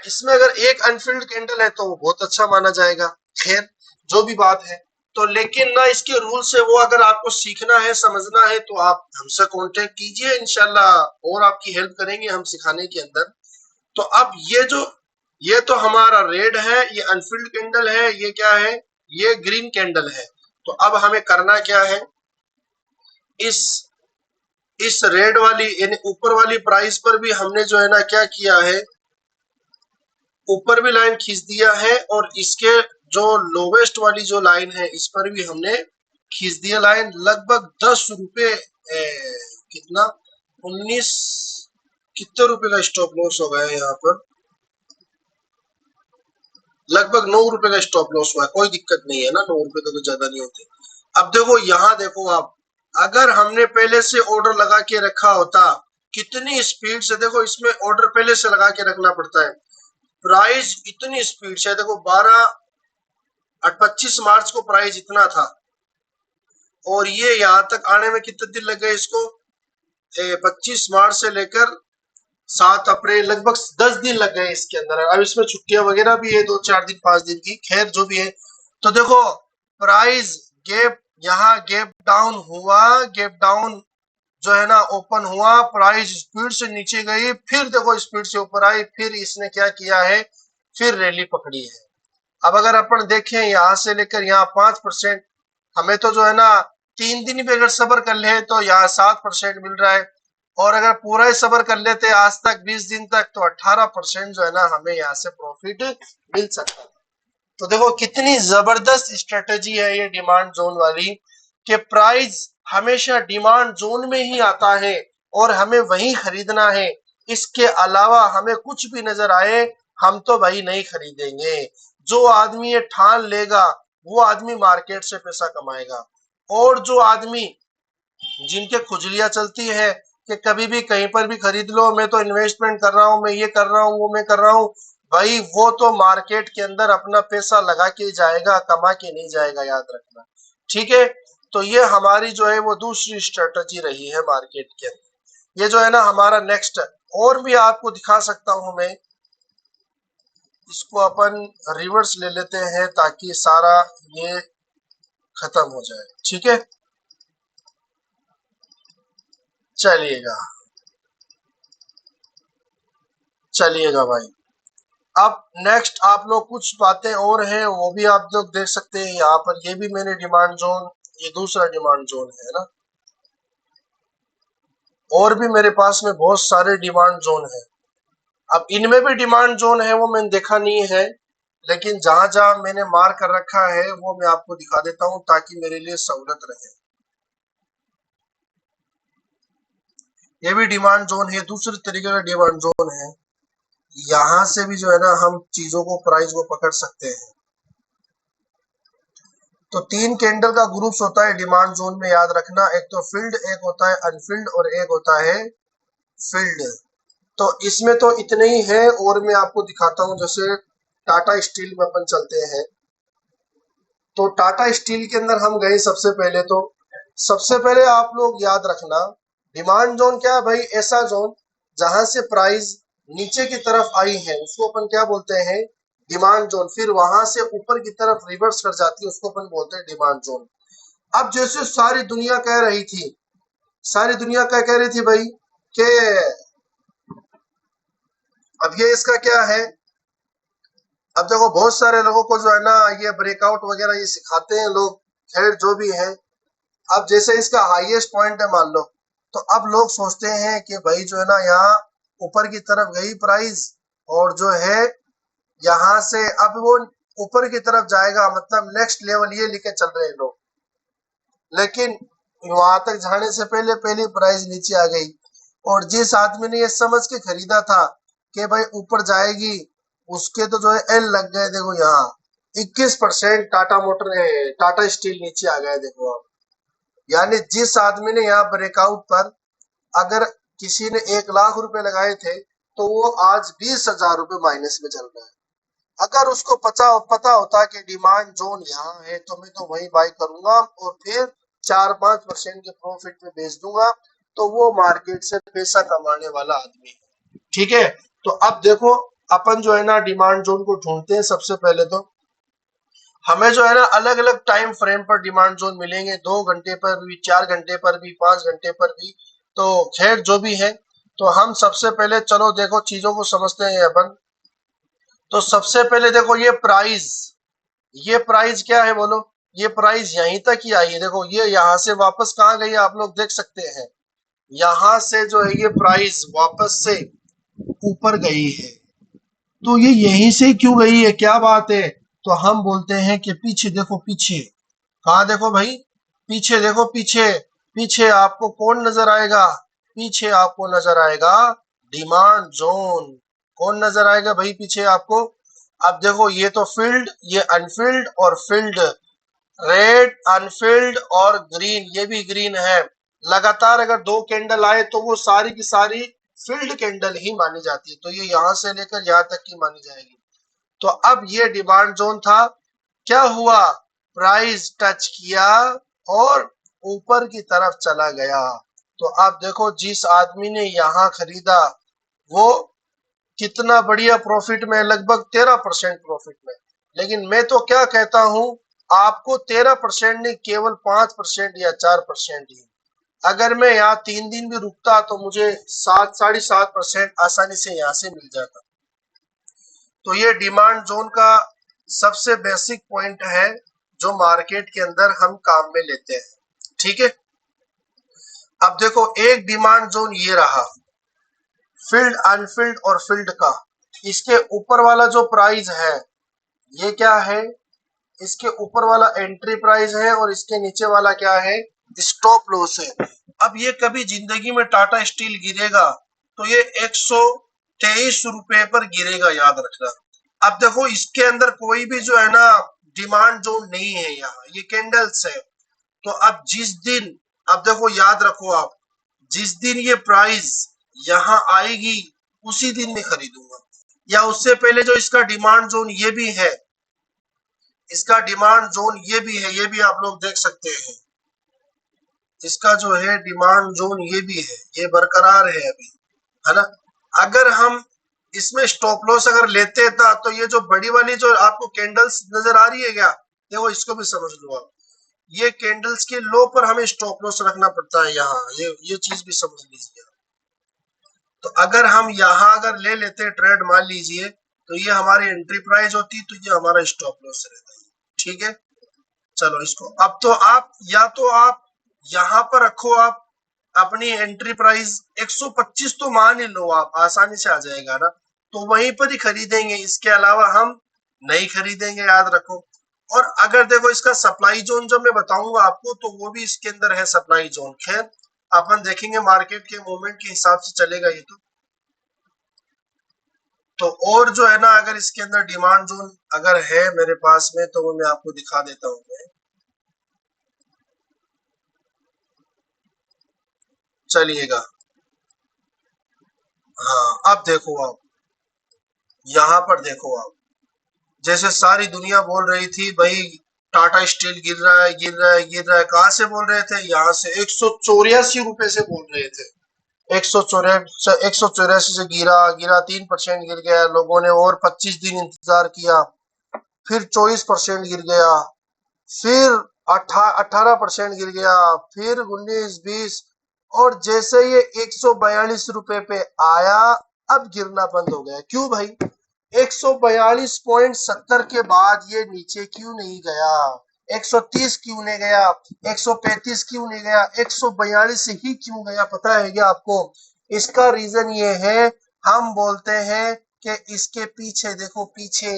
इसमें अगर एक अनफिल्ड कैंडल है तो वो बहुत अच्छा माना जाएगा। खैर जो भी बात है, तो लेकिन ना इसके रूल्स है वो अगर आपको सीखना है समझना है तो आप हमसे कांटेक्ट कीजिए, इंशाल्लाह और आपकी हेल्प करेंगे हम सिखाने के अंदर। तो अब ये तो हमारा रेड है, ये अनफिल्ड कैंडल है, ये क्या है, ये ग्रीन कैंडल है। तो अब हमें करना क्या है, इस इस रेड वाली यानी ऊपर वाली प्राइस पर भी हमने जो है ना क्या किया है, ऊपर भी लाइन खींच दिया है, और इसके जो लोवेस्ट वाली जो लाइन है इस पर भी हमने खींच दिया लाइन। लगभग 10 रुपए कितना 19 कितने रुपए का स्टॉप लॉस हो गया है यहाँ पर, लगभग 9 रुपए का स्टॉप लॉस हुआ है। कोई दिक्कत नहीं है ना, 9 रुपए तो ज्यादा नहीं होते। अब देखो यहाँ देखो आप, अगर हमने पहले से ऑर्डर लगा के रखा होता, कितनी स्पीड से, देखो इसमें ऑर्डर पहले से लगा के रखना पड़ता है। प्राइस इतनी स्पीड से देखो 25 मार्च को प्राइस इतना था, और ये यहाँ तक आने में कितने दिन लग गए इसको, 25 मार्च से लेकर 7 अप्रैल, लगभग 10 दिन लग गए इसके अंदर। अब इसमें छुट्टियां वगैरह भी है 2-4 दिन 5 दिन की, खैर जो भी है। तो देखो प्राइस गैप, यहाँ गैप डाउन हुआ, गैप डाउन जो है ना ओपन हुआ, प्राइस स्पीड से नीचे गई, फिर देखो स्पीड से ऊपर आई, फिर इसने क्या किया है, फिर रैली पकड़ी है। अब अगर अपन देखें यहाँ से लेकर यहाँ 5%, हमें तो जो है ना 3 दिन भी अगर सबर कर ले तो यहाँ 7% मिल रहा है, और अगर पूरा ही सबर कर लेते आज तक 20 दिन तक तो 18% जो है ना हमें यहाँ से प्रॉफिट मिल सकता है। तो देखो कितनी जबरदस्त स्ट्रेटेजी है ये डिमांड जोन वाली, कि प्राइस हमेशा डिमांड जोन में ही आता है और हमें वही खरीदना है, इसके अलावा हमें कुछ भी नजर आए हम तो भाई नहीं खरीदेंगे। जो आदमी ये ठान लेगा वो आदमी मार्केट से पैसा कमाएगा, और जो आदमी जिनके खुजलियां चलती है कि कभी भी कहीं पर भी खरीद लो, मैं तो इन्वेस्टमेंट कर रहा हूं, मैं ये कर रहा हूं, वो मैं कर रहा हूं, भाई वो तो मार्केट के अंदर अपना पैसा लगा के जाएगा, कमा के नहीं जाएगा, याद रखना। ठीक है, तो ये हमारी जो है वो दूसरी स्ट्रेटजी रही है मार्केट के अंदर। ये जो है ना हमारा नेक्स्ट, और भी आपको दिखा सकता हूं मैं, इसको अपन रिवर्स ले लेते हैं ताकि सारा ये खत्म हो जाए। ठीक है, चलिएगा, चलिएगा भाई। अब नेक्स्ट आप लोग कुछ बातें और हैं वो भी आप लोग देख सकते हैं यहाँ पर, ये भी मैंने डिमांड जोन, ये दूसरा डिमांड जोन है ना, और भी मेरे पास में बहुत सारे डिमांड जोन है। अब इनमें भी डिमांड जोन है वो मैंने देखा नहीं है, लेकिन जहां जहां मैंने मार कर रखा है वो मैं आपको दिखा देता हूं ताकि मेरे लिए सहूलत रहे। ये भी डिमांड जोन है, दूसरे तरीके का डिमांड जोन है। यहाँ से भी जो है ना हम चीजों को, प्राइस को पकड़ सकते हैं। तो 3 कैंडल का ग्रुप्स होता है डिमांड जोन में, याद रखना, एक तो फील्ड, एक होता है अनफिल्ड, और एक होता है फील्ड। तो इसमें तो इतने ही है, और मैं आपको दिखाता हूं, जैसे टाटा स्टील में अपन चलते हैं। तो टाटा स्टील के अंदर हम गए सबसे पहले, तो सबसे पहले आप लोग याद रखना, डिमांड जोन क्या है भाई, ऐसा जोन जहां से प्राइस नीचे की तरफ आई है उसको अपन क्या बोलते हैं, डिमांड जोन। फिर वहां से ऊपर की तरफ रिवर्स कर जाती है उसको अपन बोलते हैं डिमांड जोन। अब जैसे सारी दुनिया कह रही थी, सारी दुनिया क्या कह रही थी भाई, कि अब ये इसका क्या है, अब देखो बहुत सारे लोगों को जो है ना ये ब्रेकआउट वगैरह ये सिखाते हैं लोग, खैर जो भी है। अब जैसे इसका हाईएस्ट पॉइंट है मान लो, तो अब लोग सोचते हैं कि भाई जो है ना यहाँ ऊपर की तरफ गई प्राइस, और जो है यहाँ से अब वो ऊपर की तरफ जाएगा, मतलब नेक्स्ट लेवल ये लेके चल रहे हैं लोग। लेकिन वहां तक जाने से पहले पहली प्राइस नीचे आ गई, और जिस आदमी ने ये समझ के खरीदा था कि भाई ऊपर जाएगी, उसके तो जो है एल लग गए। देखो यहाँ 21% टाटा मोटर, टाटा स्टील नीचे आ गए, देखो आप। यानी जिस आदमी ने यहाँ ब्रेकआउट पर, अगर किसी ने 1 लाख रुपए लगाए थे तो वो आज 20,000 रुपए माइनस में चल रहा है। अगर उसको पता होता कि डिमांड जोन यहाँ है तो मैं तो वही बाई करूंगा और फिर 4-5% के प्रॉफिट में बेच दूंगा, तो वो मार्केट से पैसा कमाने वाला आदमी है। ठीक है, तो अब देखो अपन जो है ना डिमांड जोन को ढूंढते हैं। सबसे पहले तो हमें जो है ना अलग अलग टाइम फ्रेम पर डिमांड जोन मिलेंगे, 2 घंटे पर भी, 4 घंटे पर भी, 5 घंटे पर भी। तो खैर जो भी है, तो हम सबसे पहले चलो देखो चीजों को समझते हैं अपन। तो सबसे पहले देखो ये प्राइस क्या है बोलो, ये प्राइस यहीं तक ही आई है। देखो ये यहाँ से वापस कहाँ गई आप लोग देख सकते हैं, यहाँ से जो है ये प्राइस वापस से ऊपर गई है। तो ये यहीं से क्यों गई है, क्या बात है, तो हम बोलते हैं कि पीछे देखो, पीछे कहाँ देखो भाई, पीछे देखो, पीछे, पीछे आपको कौन नजर आएगा, पीछे आपको नजर आएगा डिमांड जोन। कौन नजर आएगा भाई पीछे आपको, अब देखो ये तो फील्ड, ये अनफील्ड और फील्ड, रेड, अनफील्ड और ग्रीन, ये भी ग्रीन है। लगातार अगर 2 कैंडल आए तो वो सारी की सारी फील्ड कैंडल ही मानी जाती है, तो ये यहां से लेकर यहां तक की मानी जाएगी। तो अब ये डिमांड जोन था, क्या हुआ, प्राइस टच किया और ऊपर की तरफ चला गया। तो आप देखो जिस आदमी ने यहाँ खरीदा वो कितना बढ़िया प्रॉफिट में, लगभग 13% प्रॉफिट में। लेकिन मैं तो क्या कहता हूं, आपको 13% नहीं, केवल 5% या 4% ही। अगर मैं यहाँ 3 दिन भी रुकता तो मुझे 7, 7.5% आसानी से यहाँ से मिल जाता। तो ये डिमांड जोन का सबसे बेसिक पॉइंट है जो मार्केट के अंदर हम काम में लेते हैं। ठीक है, अब देखो एक डिमांड जोन ये रहा, फील्ड, अनफील्ड और फील्ड का। इसके ऊपर वाला जो प्राइस है ये क्या है, इसके ऊपर वाला एंट्री प्राइस है और इसके नीचे वाला क्या है, स्टॉप लॉस है। अब ये कभी जिंदगी में टाटा स्टील गिरेगा तो ये 123 रुपए पर गिरेगा, याद रखना। अब देखो इसके अंदर कोई भी जो है ना डिमांड जोन नहीं है, यहाँ ये कैंडल्स है। तो अब जिस दिन, अब देखो याद रखो आप, जिस दिन ये प्राइस यहाँ आएगी उसी दिन मैं खरीदूंगा, या उससे पहले जो इसका डिमांड जोन ये भी है, इसका डिमांड जोन ये भी है, ये भी आप लोग देख सकते हैं। इसका जो है डिमांड जोन ये भी है, ये बरकरार है अभी, है ना। अगर हम इसमें स्टॉप लॉस अगर लेते था तो ये जो बड़ी वाली जो आपको कैंडल्स नजर आ रही है क्या, देखो इसको भी समझ लो आप, ये कैंडल्स के लो पर हमें स्टॉप लॉस रखना पड़ता है यहाँ, ये चीज भी समझ लीजिए। तो अगर हम यहाँ अगर ले लेते ट्रेड, मान लीजिए, तो ये हमारी एंट्री प्राइस होती, तो ये हमारा स्टॉप लॉस रहता है। ठीक है, चलो इसको अब तो आप, या तो आप यहाँ पर रखो, आप अपनी एंट्री प्राइस 125 तो मान ही लो, आप आसानी से आ जाएगा ना, तो वहीं पर ही खरीदेंगे, इसके अलावा हम नहीं खरीदेंगे, याद रखो। और अगर देखो इसका सप्लाई जोन जब मैं बताऊंगा आपको तो वो भी इसके अंदर है सप्लाई जोन। खैर अपन देखेंगे मार्केट के मूवमेंट के हिसाब से चलेगा ये तो और जो है ना अगर इसके अंदर डिमांड जोन अगर है मेरे पास में तो वो मैं आपको दिखा देता हूँ मैं। चलिएगा, हाँ अब देखो आप, यहाँ पर देखो आप, जैसे सारी दुनिया बोल रही थी भाई टाटा स्टील गिर रहा है, गिर रहा है, गिर रहा है, कहाँ से बोल रहे थे, यहाँ से 184 रुपए से बोल रहे थे। 184 से गिरा, गिरा 3% गिर गया, लोगों ने और 25 दिन इंतजार किया, फिर 24% गिर गया, फिर 18% गिर गया, फिर 19, 20, और जैसे ये 142 रुपए पे आया अब गिरना बंद हो गया। क्यों भाई, 142.70 के बाद ये नीचे क्यों नहीं गया, 130 क्यों नहीं गया, 135 क्यों नहीं गया, 142 ही क्यों गया, पता है क्या आपको? इसका रीजन ये है, हम बोलते हैं कि इसके पीछे देखो, पीछे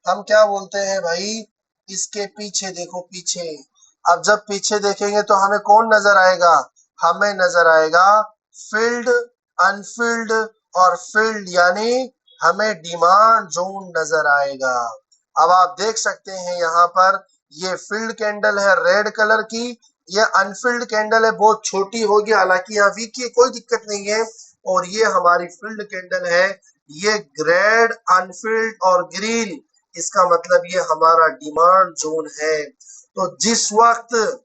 हम क्या बोलते हैं भाई, इसके पीछे देखो, पीछे। अब जब पीछे देखेंगे तो हमें कौन नजर आएगा, हमें नजर आएगा फील्ड, अनफील्ड और फील्ड, यानी हमें डिमांड जोन नजर आएगा। अब आप देख सकते हैं यहाँ पर ये फील्ड कैंडल है रेड कलर की, ये अनफील्ड कैंडल है, बहुत छोटी होगी, हालांकि यहाँ वीक की कोई दिक्कत नहीं है, और ये हमारी फील्ड कैंडल है, ये रेड, अनफील्ड और ग्रीन, इसका मतलब ये हमारा डिमांड जोन है। तो जिस वक्त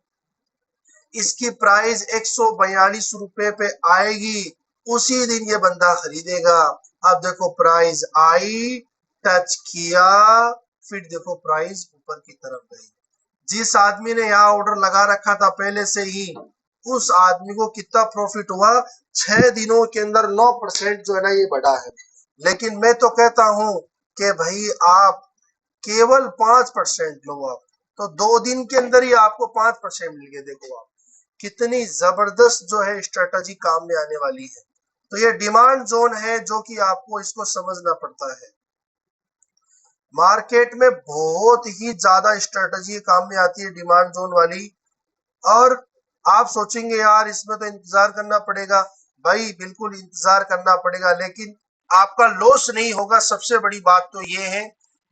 इसकी प्राइस 142 रुपए पे आएगी उसी दिन ये बंदा खरीदेगा। अब देखो प्राइस आई, टच किया, फिर देखो प्राइस ऊपर की तरफ गई। जिस आदमी ने यहाँ ऑर्डर लगा रखा था पहले से ही, उस आदमी को कितना प्रॉफिट हुआ, 6 दिनों के अंदर 9% जो है ना ये बढ़ा है। लेकिन मैं तो कहता हूं कि भाई आप केवल 5% लो आप, तो 2 दिन के अंदर ही आपको 5% मिल गए। देखो आप कितनी जबरदस्त जो है स्ट्रेटजी काम में आने वाली है। तो ये डिमांड जोन है जो कि आपको इसको समझना पड़ता है। मार्केट में बहुत ही ज्यादा स्ट्रेटजी काम में आती है डिमांड जोन वाली, और आप सोचेंगे यार इसमें तो इंतजार करना पड़ेगा, भाई बिल्कुल इंतजार करना पड़ेगा, लेकिन आपका लॉस नहीं होगा। सबसे बड़ी बात तो ये है,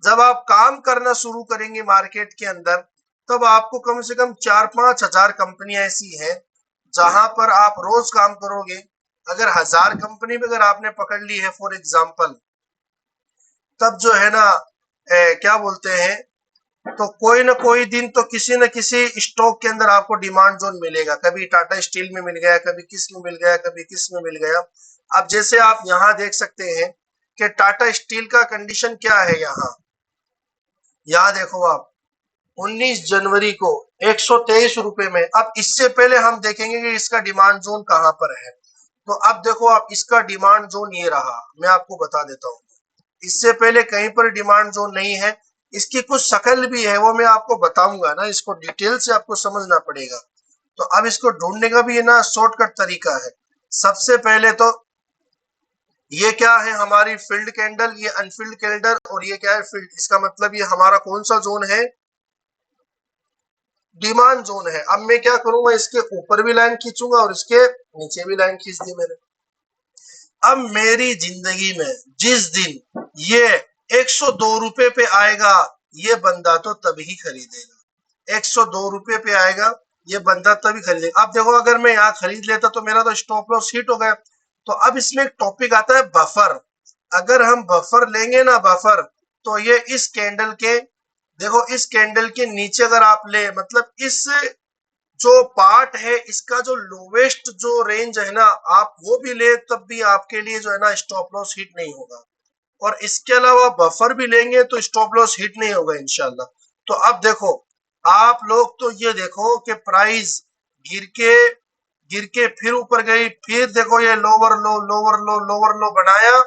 जब आप काम करना शुरू करेंगे मार्केट के अंदर तब आपको कम से कम 4-5 हजार कंपनियां ऐसी हैं जहां पर आप रोज काम करोगे। अगर 1000 कंपनी भी अगर आपने पकड़ ली है फॉर एग्जाम्पल, तब जो है ना क्या बोलते हैं, तो कोई ना कोई दिन तो किसी न किसी स्टॉक के अंदर आपको डिमांड जोन मिलेगा, कभी टाटा स्टील में मिल गया, कभी किस में मिल गया, कभी किस में मिल गया। अब जैसे आप यहाँ देख सकते हैं कि टाटा स्टील का कंडीशन क्या है। यहाँ देखो आप 19 जनवरी को 123 रुपए में। अब इससे पहले हम देखेंगे कि इसका डिमांड जोन कहां पर है। तो अब देखो आप, इसका डिमांड जोन ये रहा, मैं आपको बता देता हूँ। इससे पहले कहीं पर डिमांड जोन नहीं है। इसकी कुछ शक्ल भी है, वो मैं आपको बताऊंगा ना, इसको डिटेल से आपको समझना पड़ेगा। तो अब इसको ढूंढने का भी ये ना शॉर्टकट तरीका है। सबसे पहले तो ये क्या है, हमारी फील्ड कैंडल, ये अनफील्ड कैंडल, और ये क्या है, फील्ड। इसका मतलब ये हमारा कौन सा जोन है, डिमांड जोन है। अब मैं क्या करूंगा, इसके ऊपर भी लाइन खींचूंगा और इसके नीचे भी लाइन खींच दी मैंने। अब मेरी जिंदगी में जिस दिन ये 102 रुपए पे आएगा, ये बंदा तो तभी खरीदेगा। 102 रुपए पे आएगा, ये बंदा तभी खरीदेगा। अब देखो, अगर मैं यहाँ खरीद लेता तो मेरा तो स्टॉप लॉस हिट हो गया। तो अब इसमें एक टॉपिक आता है बफर। अगर हम बफर लेंगे ना, बफर, तो ये इस कैंडल के, देखो इस कैंडल के नीचे अगर आप ले, मतलब इस जो पार्ट है इसका जो लोवेस्ट जो रेंज है ना, आप वो भी ले तब भी आपके लिए जो है ना स्टॉप लॉस हिट नहीं होगा। और इसके अलावा बफर भी लेंगे तो स्टॉप लॉस हिट नहीं होगा इंशाल्लाह। तो अब देखो आप लोग, तो ये देखो कि प्राइस गिर के गिर के फिर ऊपर गई, फिर देखो ये लोअर लो लोअर लो लोअर लो बनाया,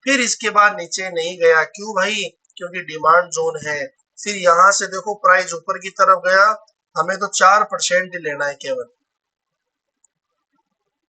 फिर इसके बाद नीचे नहीं गया। क्यों भाई, क्योंकि डिमांड जोन है। फिर यहां से देखो प्राइस ऊपर की तरफ गया, हमें तो 4% ही लेना है केवल।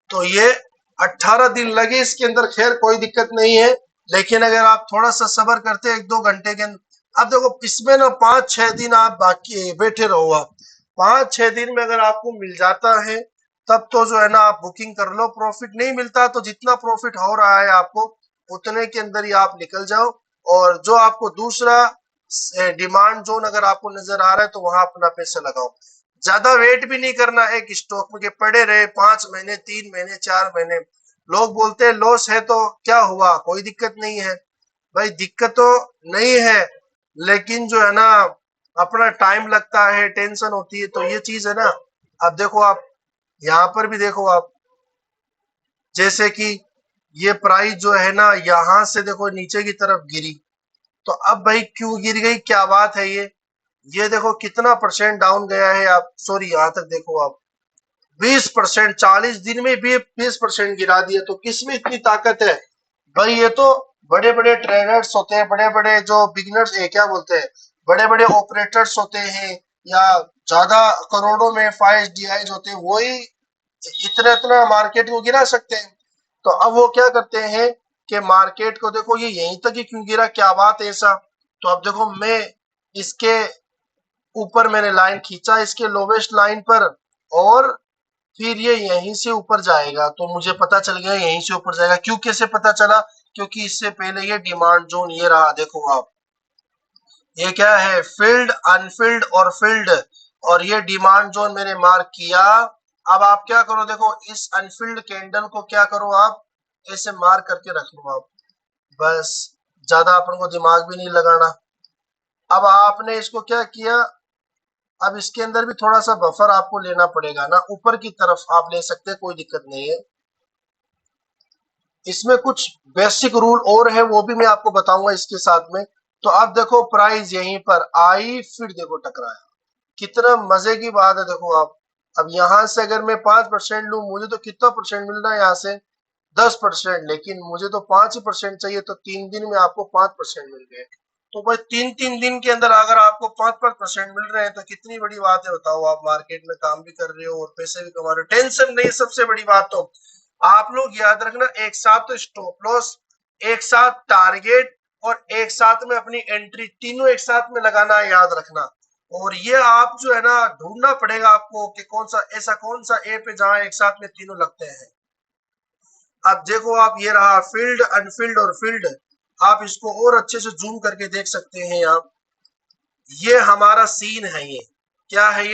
तो ये 18 दिन लगे इसके अंदर, खैर कोई दिक्कत नहीं है। लेकिन अगर आप थोड़ा सा सब्र करते हैं 1-2 घंटे के अंदर, अब देखो इसमें ना 5-6 दिन आप बाकी बैठे रहो। आप 5-6 दिन में अगर आपको मिल जाता है तब तो जो है ना आप बुकिंग कर लो। प्रॉफिट नहीं मिलता तो जितना प्रॉफिट हो रहा है आपको, उतने के अंदर ही आप निकल जाओ। और जो आपको दूसरा डिमांड जोन अगर आपको नजर आ रहा है तो वहां अपना पैसा लगाओ। ज्यादा वेट भी नहीं करना एक स्टॉक में कि पड़े रहे 5 महीने, 3 महीने, 4 महीने। लोग बोलते हैं लॉस है तो क्या हुआ, कोई दिक्कत नहीं है। भाई दिक्कत तो नहीं है, लेकिन जो है ना अपना टाइम लगता है, टेंशन होती है, तो ये चीज है ना। अब देखो आप यहाँ पर भी देखो आप, जैसे कि ये प्राइस जो है ना यहाँ से देखो नीचे की तरफ गिरी। तो अब भाई क्यों गिर गई, क्या बात है ये देखो कितना परसेंट डाउन गया है। आप सॉरी, यहाँ तक देखो आप 20%, 40 दिन में भी 20% गिरा दिया। तो किसमें इतनी ताकत है भाई, ये तो बड़े बड़े ट्रेडर्स होते हैं, बड़े बड़े जो बिगनर्स है, क्या बोलते हैं, बड़े बड़े ऑपरेटर्स होते हैं, या ज्यादा करोड़ों में फाइज डीआईज होते हैं, वही इतना इतना मार्केट को गिरा सकते हैं। तो अब वो क्या करते हैं कि मार्केट को देखो ये यहीं तक ही क्यों गिरा, क्या बात है ऐसा। तो अब देखो मैं इसके ऊपर मैंने लाइन खींचा, इसके लोवेस्ट लाइन पर, और फिर ये यहीं से ऊपर जाएगा। तो मुझे पता चल गया यहीं से ऊपर जाएगा। क्यों, कैसे पता चला, क्योंकि इससे पहले ये डिमांड जोन ये रहा, देखो आप, ये क्या है, फील्ड, अनफील्ड और फील्ड, और ये डिमांड जोन मैंने मार्क किया। अब आप क्या करो, देखो इस अनफील्ड कैंडल को क्या करो आप, ऐसे मार्क करके रख लो आप, बस। ज्यादा अपन को दिमाग भी नहीं लगाना। अब आपने इसको क्या किया, अब इसके अंदर भी थोड़ा सा बफर आपको लेना पड़ेगा ना, ऊपर की तरफ आप ले सकते हैं, कोई दिक्कत नहीं है। इसमें कुछ बेसिक रूल और है, वो भी मैं आपको बताऊंगा इसके साथ में। तो अब देखो प्राइस यहीं पर आई, फिर देखो टकराया, कितना मजे की बात है। देखो आप, अब यहां से अगर मैं 5% लू, मुझे तो कितना परसेंट मिल रहा है यहाँ से, 10%, लेकिन मुझे तो 5% चाहिए। तो 3 दिन में आपको 5% मिल गए। तो भाई 3 दिन के अंदर अगर आपको 5% मिल रहे हैं तो कितनी बड़ी बात है, बताओ। आप मार्केट में काम भी कर रहे हो और पैसे भी कमा रहे हो, टेंशन नहीं। सबसे बड़ी बात तो आप लोग याद रखना, एक साथ तो स्टॉप लॉस, एक साथ टारगेट, और एक साथ में अपनी एंट्री, तीनों एक साथ में लगाना है, याद रखना। और ये आप जो है ना ढूंढना पड़ेगा आपको कि कौन सा ऐसा कौन सा ऐप है जहां एक साथ में तीनों लगते हैं। अब देखो आप, ये रहा फील्ड, अनफील्ड और फील्ड। आप इसको और अच्छे से जूम करके देख सकते हैं आप। ये हमारा सीन है, ये क्या है,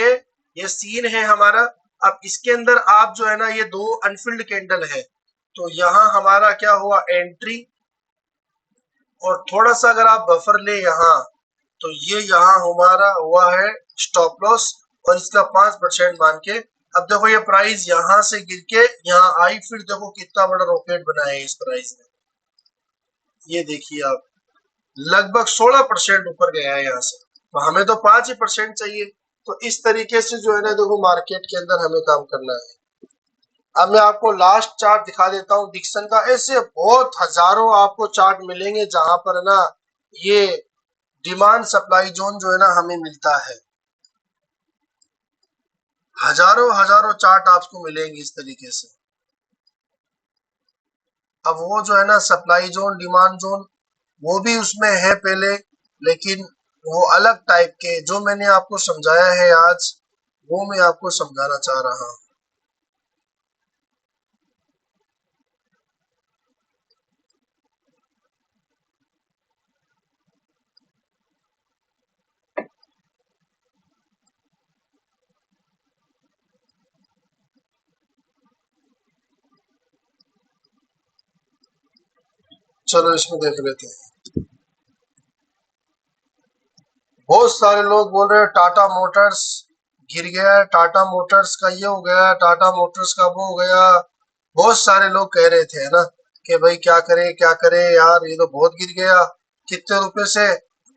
ये सीन है हमारा। अब इसके अंदर आप जो है ना, ये दो अनफिल्ड कैंडल है, तो यहां हमारा क्या हुआ, एंट्री। और थोड़ा सा अगर आप बफर ले यहाँ, तो ये यहाँ हमारा हुआ है स्टॉप लॉस और इसका 5% मान के। अब देखो ये प्राइस यहाँ से गिर के यहाँ आई, फिर देखो कितना बड़ा रॉकेट बनाया है इस प्राइस ने। ये देखिए आप, लगभग 16% ऊपर गया है यहाँ से। तो हमें तो 5% चाहिए। तो इस तरीके से जो है ना देखो मार्केट के अंदर हमें काम करना है। अब मैं आपको लास्ट चार्ट दिखा देता हूँ डिक्सन का। ऐसे बहुत हजारों आपको चार्ट मिलेंगे जहां पर ना ये डिमांड सप्लाई जोन जो है ना हमें मिलता है। हजारों हजारों चार्ट आपको मिलेंगे इस तरीके से। अब वो जो है ना सप्लाई जोन डिमांड जोन वो भी उसमें है पहले, लेकिन वो अलग टाइप के जो मैंने आपको समझाया है आज वो मैं आपको समझाना चाह रहा हूँ। चलो इसमें देख लेते हैं। बहुत सारे लोग बोल रहे हैं टाटा मोटर्स गिर गया है, टाटा मोटर्स का ये हो गया, टाटा मोटर्स का वो हो गया। बहुत सारे लोग कह रहे थे है ना कि भाई क्या करें यार, ये तो बहुत गिर गया। कितने रुपए से?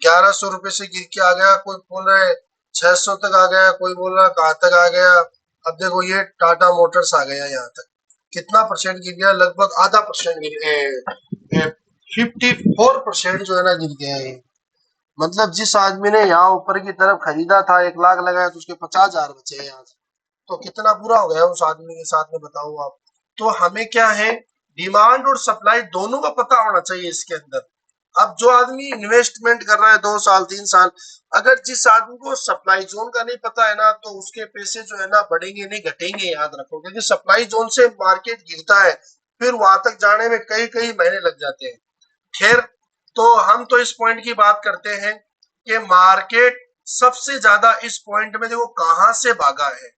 1100 रुपए से गिर के आ गया। कोई बोल रहा है 600 तक आ गया, कोई बोल रहा है कहाँ तक आ गया। अब देखो ये टाटा मोटर्स आ गया यहाँ तक। कितना परसेंट गिर गया? लगभग आधा परसेंट गिर गया। 54% जो है ना गिर गया है। मतलब जिस आदमी ने यहाँ ऊपर की तरफ खरीदा था 1 लाख लगाया तो उसके 50,000 बचे हैं यहाँ से। तो कितना बुरा हो गया उस आदमी के साथ में, बताओ आप। तो हमें क्या है, डिमांड और सप्लाई दोनों का पता होना चाहिए इसके अंदर। अब जो आदमी इन्वेस्टमेंट कर रहा है 2 साल 3 साल, अगर जिस आदमी को सप्लाई जोन का नहीं पता है ना तो उसके पैसे जो है ना बढ़ेंगे नहीं घटेंगे, याद रखो। क्योंकि सप्लाई जोन से मार्केट गिरता है, फिर वहां तक जाने में कई कई महीने लग जाते हैं। खैर, तो हम तो इस पॉइंट की बात करते हैं कि मार्केट सबसे ज्यादा इस पॉइंट में देखो कहां से भागा है,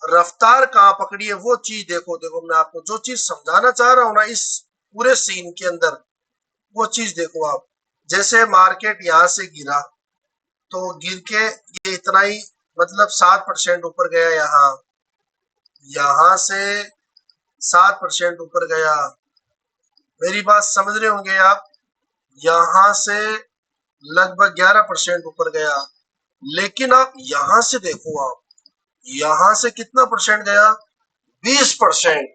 रफ्तार कहां पकड़ी है, वो चीज देखो। देखो मैं आपको जो चीज समझाना चाह रहा हूं ना इस पूरे सीन के अंदर, वो चीज देखो आप। जैसे मार्केट यहां से गिरा तो गिर के ये इतना ही, मतलब 7% ऊपर गया, यहाँ यहां से 7% ऊपर गया। मेरी बात समझ रहे होंगे आप। यहां से लगभग 11% ऊपर गया। लेकिन आप यहां से देखो, आप यहां से कितना परसेंट गया? 20%।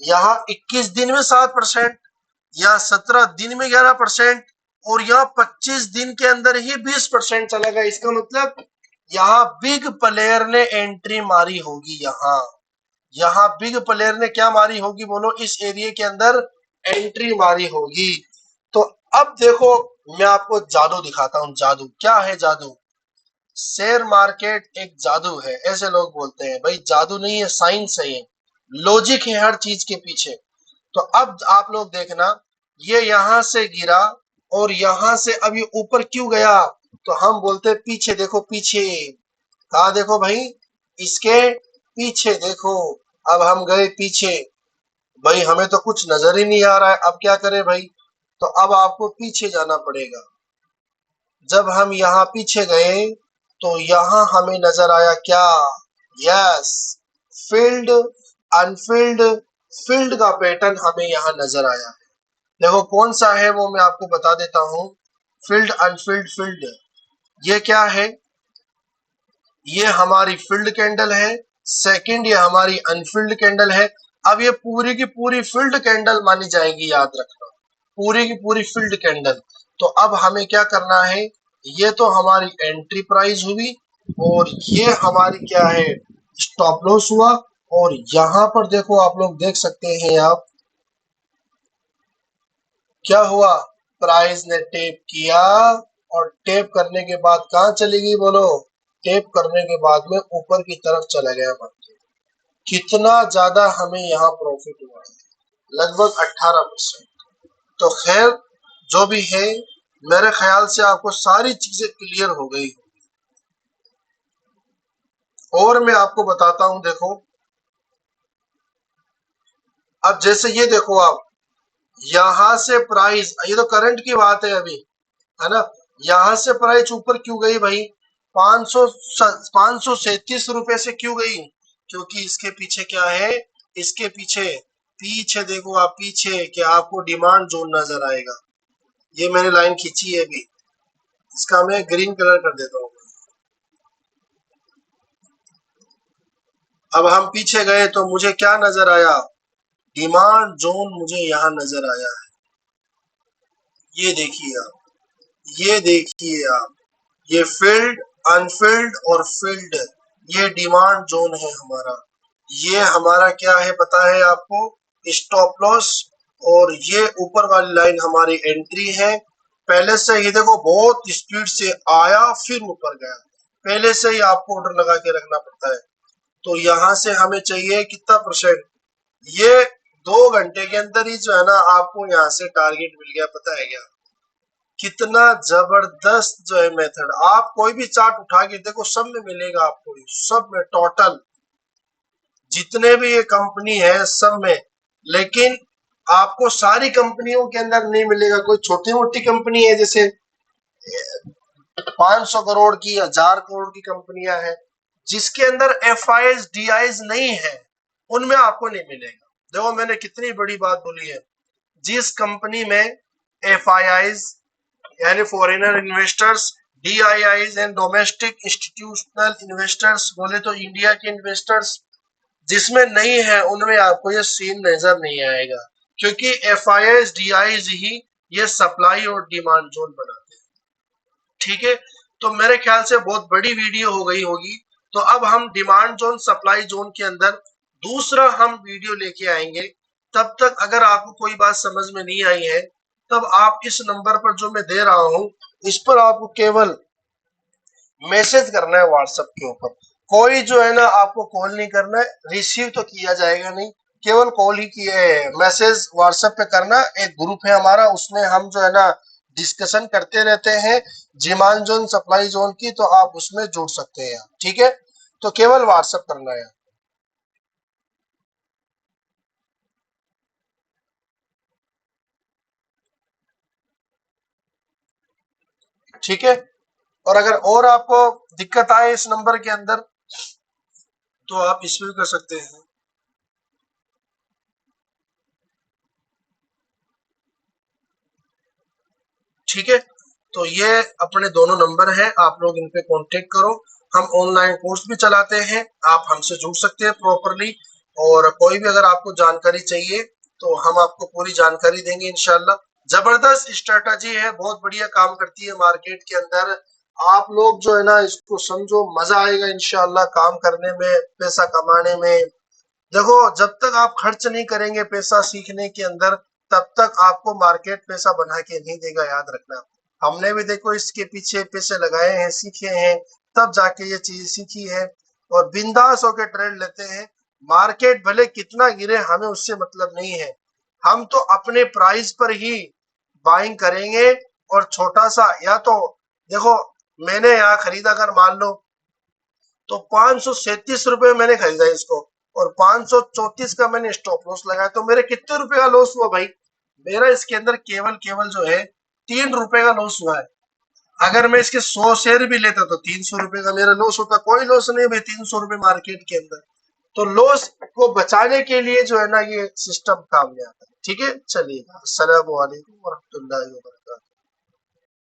यहाँ 21 दिन में 7%, यहाँ 17 दिन में 11%, और यहाँ 25 दिन के अंदर ही 20% चला गया। इसका मतलब यहाँ बिग प्लेयर ने एंट्री मारी होगी। यहाँ बिग प्लेयर ने क्या मारी होगी बोलो? इस एरिया के अंदर एंट्री मारी होगी। तो अब देखो मैं आपको जादू दिखाता हूँ। जादू क्या है? जादू, शेयर मार्केट एक जादू है ऐसे लोग बोलते हैं। भाई जादू नहीं है, साइंस है, ये लॉजिक है हर चीज के पीछे। तो अब आप लोग देखना, ये यहां से गिरा और यहां से अब ये ऊपर क्यों गया? तो हम बोलते हैं पीछे देखो, पीछे। कहा देखो भाई, इसके पीछे देखो। अब हम गए पीछे, भाई हमें तो कुछ नजर ही नहीं आ रहा है, अब क्या करें भाई? तो अब आपको पीछे जाना पड़ेगा। जब हम यहाँ पीछे गए तो यहाँ हमें नजर आया क्या? यस, फील्ड अनफील्ड, फील्ड का पैटर्न हमें यहाँ नजर आया। देखो कौन सा है वो मैं आपको बता देता हूँ। फील्ड अनफील्ड फील्ड, ये क्या है? ये हमारी फील्ड कैंडल है। सेकंड, ये हमारी अनफील्ड कैंडल है। अब ये पूरी की पूरी फील्ड कैंडल मानी जाएगी, याद रखना, पूरी की पूरी फील्ड कैंडल। तो अब हमें क्या करना है, ये तो हमारी एंट्री प्राइस हुई और ये हमारी क्या है, स्टॉप लॉस हुआ। और यहाँ पर देखो आप लोग देख सकते हैं आप, क्या हुआ? प्राइस ने टेप किया और टेप करने के बाद कहाँ चली गई बोलो? टेप करने के बाद में ऊपर की तरफ चला गया मार्केट। कितना ज्यादा हमें यहाँ प्रॉफिट हुआ है, लगभग 18%। तो खैर जो भी है, मेरे ख्याल से आपको सारी चीजें क्लियर हो गई। और मैं आपको बताता हूं, देखो अब जैसे ये देखो आप, यहां से प्राइस, ये तो करंट की बात है अभी, है ना? यहां से प्राइस ऊपर क्यों गई भाई? 537 रुपए से क्यों गई? क्योंकि इसके पीछे क्या है? इसके पीछे पीछे देखो आप, पीछे क्या आपको डिमांड जोन नजर आएगा? ये मैंने लाइन खींची है अभी, इसका मैं ग्रीन कलर कर देता हूँ। अब हम पीछे गए तो मुझे क्या नजर आया? डिमांड जोन मुझे यहाँ नजर आया है। ये देखिए आप, ये देखिए आप, ये फील्ड, अनफील्ड और फील्ड, ये डिमांड जोन है हमारा। ये हमारा क्या है पता है आपको? Stop loss. और ये ऊपर वाली लाइन हमारी एंट्री है। पहले से ही देखो बहुत स्पीड से आया फिर ऊपर गया, पहले से ही आपको ऑर्डर लगा के रखना पड़ता है। तो यहाँ से हमें चाहिए कितना परसेंट? ये 2 घंटे के अंदर ही जो है ना आपको यहाँ से टारगेट मिल गया, पता है क्या? कितना जबरदस्त जो है मेथड। आप कोई भी चार्ट उठा के देखो, सब में मिलेगा आपको, सब में टोटल जितने भी ये कंपनी है सब में। लेकिन आपको सारी कंपनियों के अंदर नहीं मिलेगा, कोई छोटी मोटी कंपनी है जैसे 500 करोड़ की, 1000 करोड़ की कंपनियां हैं जिसके अंदर F I S D eyes नहीं है, उनमें आपको नहीं मिलेगा। देखो मैंने कितनी बड़ी बात बोली है। जिस कंपनी में एफ आई आईज यानी foreigner investors, D I eyes and domestic institutional investors बोले तो इंडिया के इन्वेस्टर्स जिसमें नहीं है, उनमें आपको ये सीन नजर नहीं आएगा। क्योंकि F I S D Is ही ये सप्लाई और डिमांड जोन बनाते हैं। ठीक है, तो मेरे ख्याल से बहुत बड़ी वीडियो हो गई होगी। तो अब हम डिमांड जोन सप्लाई जोन के अंदर दूसरा हम वीडियो लेके आएंगे। तब तक अगर आपको कोई बात समझ में नहीं आई है, तब आप इस नंबर पर जो मैं दे रहा हूं, इस पर आपको केवल मैसेज करना है व्हाट्सएप के ऊपर। कोई जो है ना आपको कॉल नहीं करना है, रिसीव तो किया जाएगा नहीं, केवल कॉल ही किए, मैसेज व्हाट्सएप पे करना। एक ग्रुप है हमारा, उसमें हम जो है ना डिस्कशन करते रहते हैं डिमांड जोन सप्लाई जोन की, तो आप उसमें जुड़ सकते हैं। ठीक है, तो केवल व्हाट्सएप करना है। ठीक है, और अगर और आपको दिक्कत आए इस नंबर के अंदर तो आप इसमें भी कर सकते हैं। ठीक है, तो ये अपने दोनों नंबर है, आप लोग इन पे कांटेक्ट करो। हम ऑनलाइन कोर्स भी चलाते हैं, आप हमसे जुड़ सकते हैं प्रॉपरली। और कोई भी अगर आपको जानकारी चाहिए तो हम आपको पूरी जानकारी देंगे इंशाल्लाह। जबरदस्त स्ट्रेटजी है, बहुत बढ़िया काम करती है मार्केट के अंदर। आप लोग जो है ना इसको समझो, मजा आएगा इंशाल्लाह काम करने में, पैसा कमाने में। देखो जब तक आप खर्च नहीं करेंगे पैसा सीखने के अंदर, तब तक आपको मार्केट पैसा बना के नहीं देगा, याद रखना। हमने भी देखो इसके पीछे पैसे लगाए हैं, सीखे हैं, तब जाके ये चीज सीखी है। और बिंदास होकर ट्रेड लेते हैं। मार्केट भले कितना गिरे हमें उससे मतलब नहीं है, हम तो अपने प्राइस पर ही बाइंग करेंगे। और छोटा सा या तो देखो, मैंने यहाँ खरीदा, अगर मान लो तो 537 रुपए मैंने खरीदा इसको, और 534 का मैंने स्टॉप लॉस लगाया, तो मेरे कितने रुपए का लॉस हुआ भाई? मेरा इसके अंदर केवल केवल जो है 3 रुपए का लॉस हुआ है। अगर मैं इसके 100 शेयर भी लेता तो 300 रुपए का मेरा लॉस होता। कोई लॉस नहीं भाई 300 रुपए मार्केट के अंदर। तो लॉस को बचाने के लिए जो है ना ये सिस्टम काम में आता है। ठीक है, चलिए, अस्सलाम वालेकुम वरहमतुल्लाहि वबरकातुहू।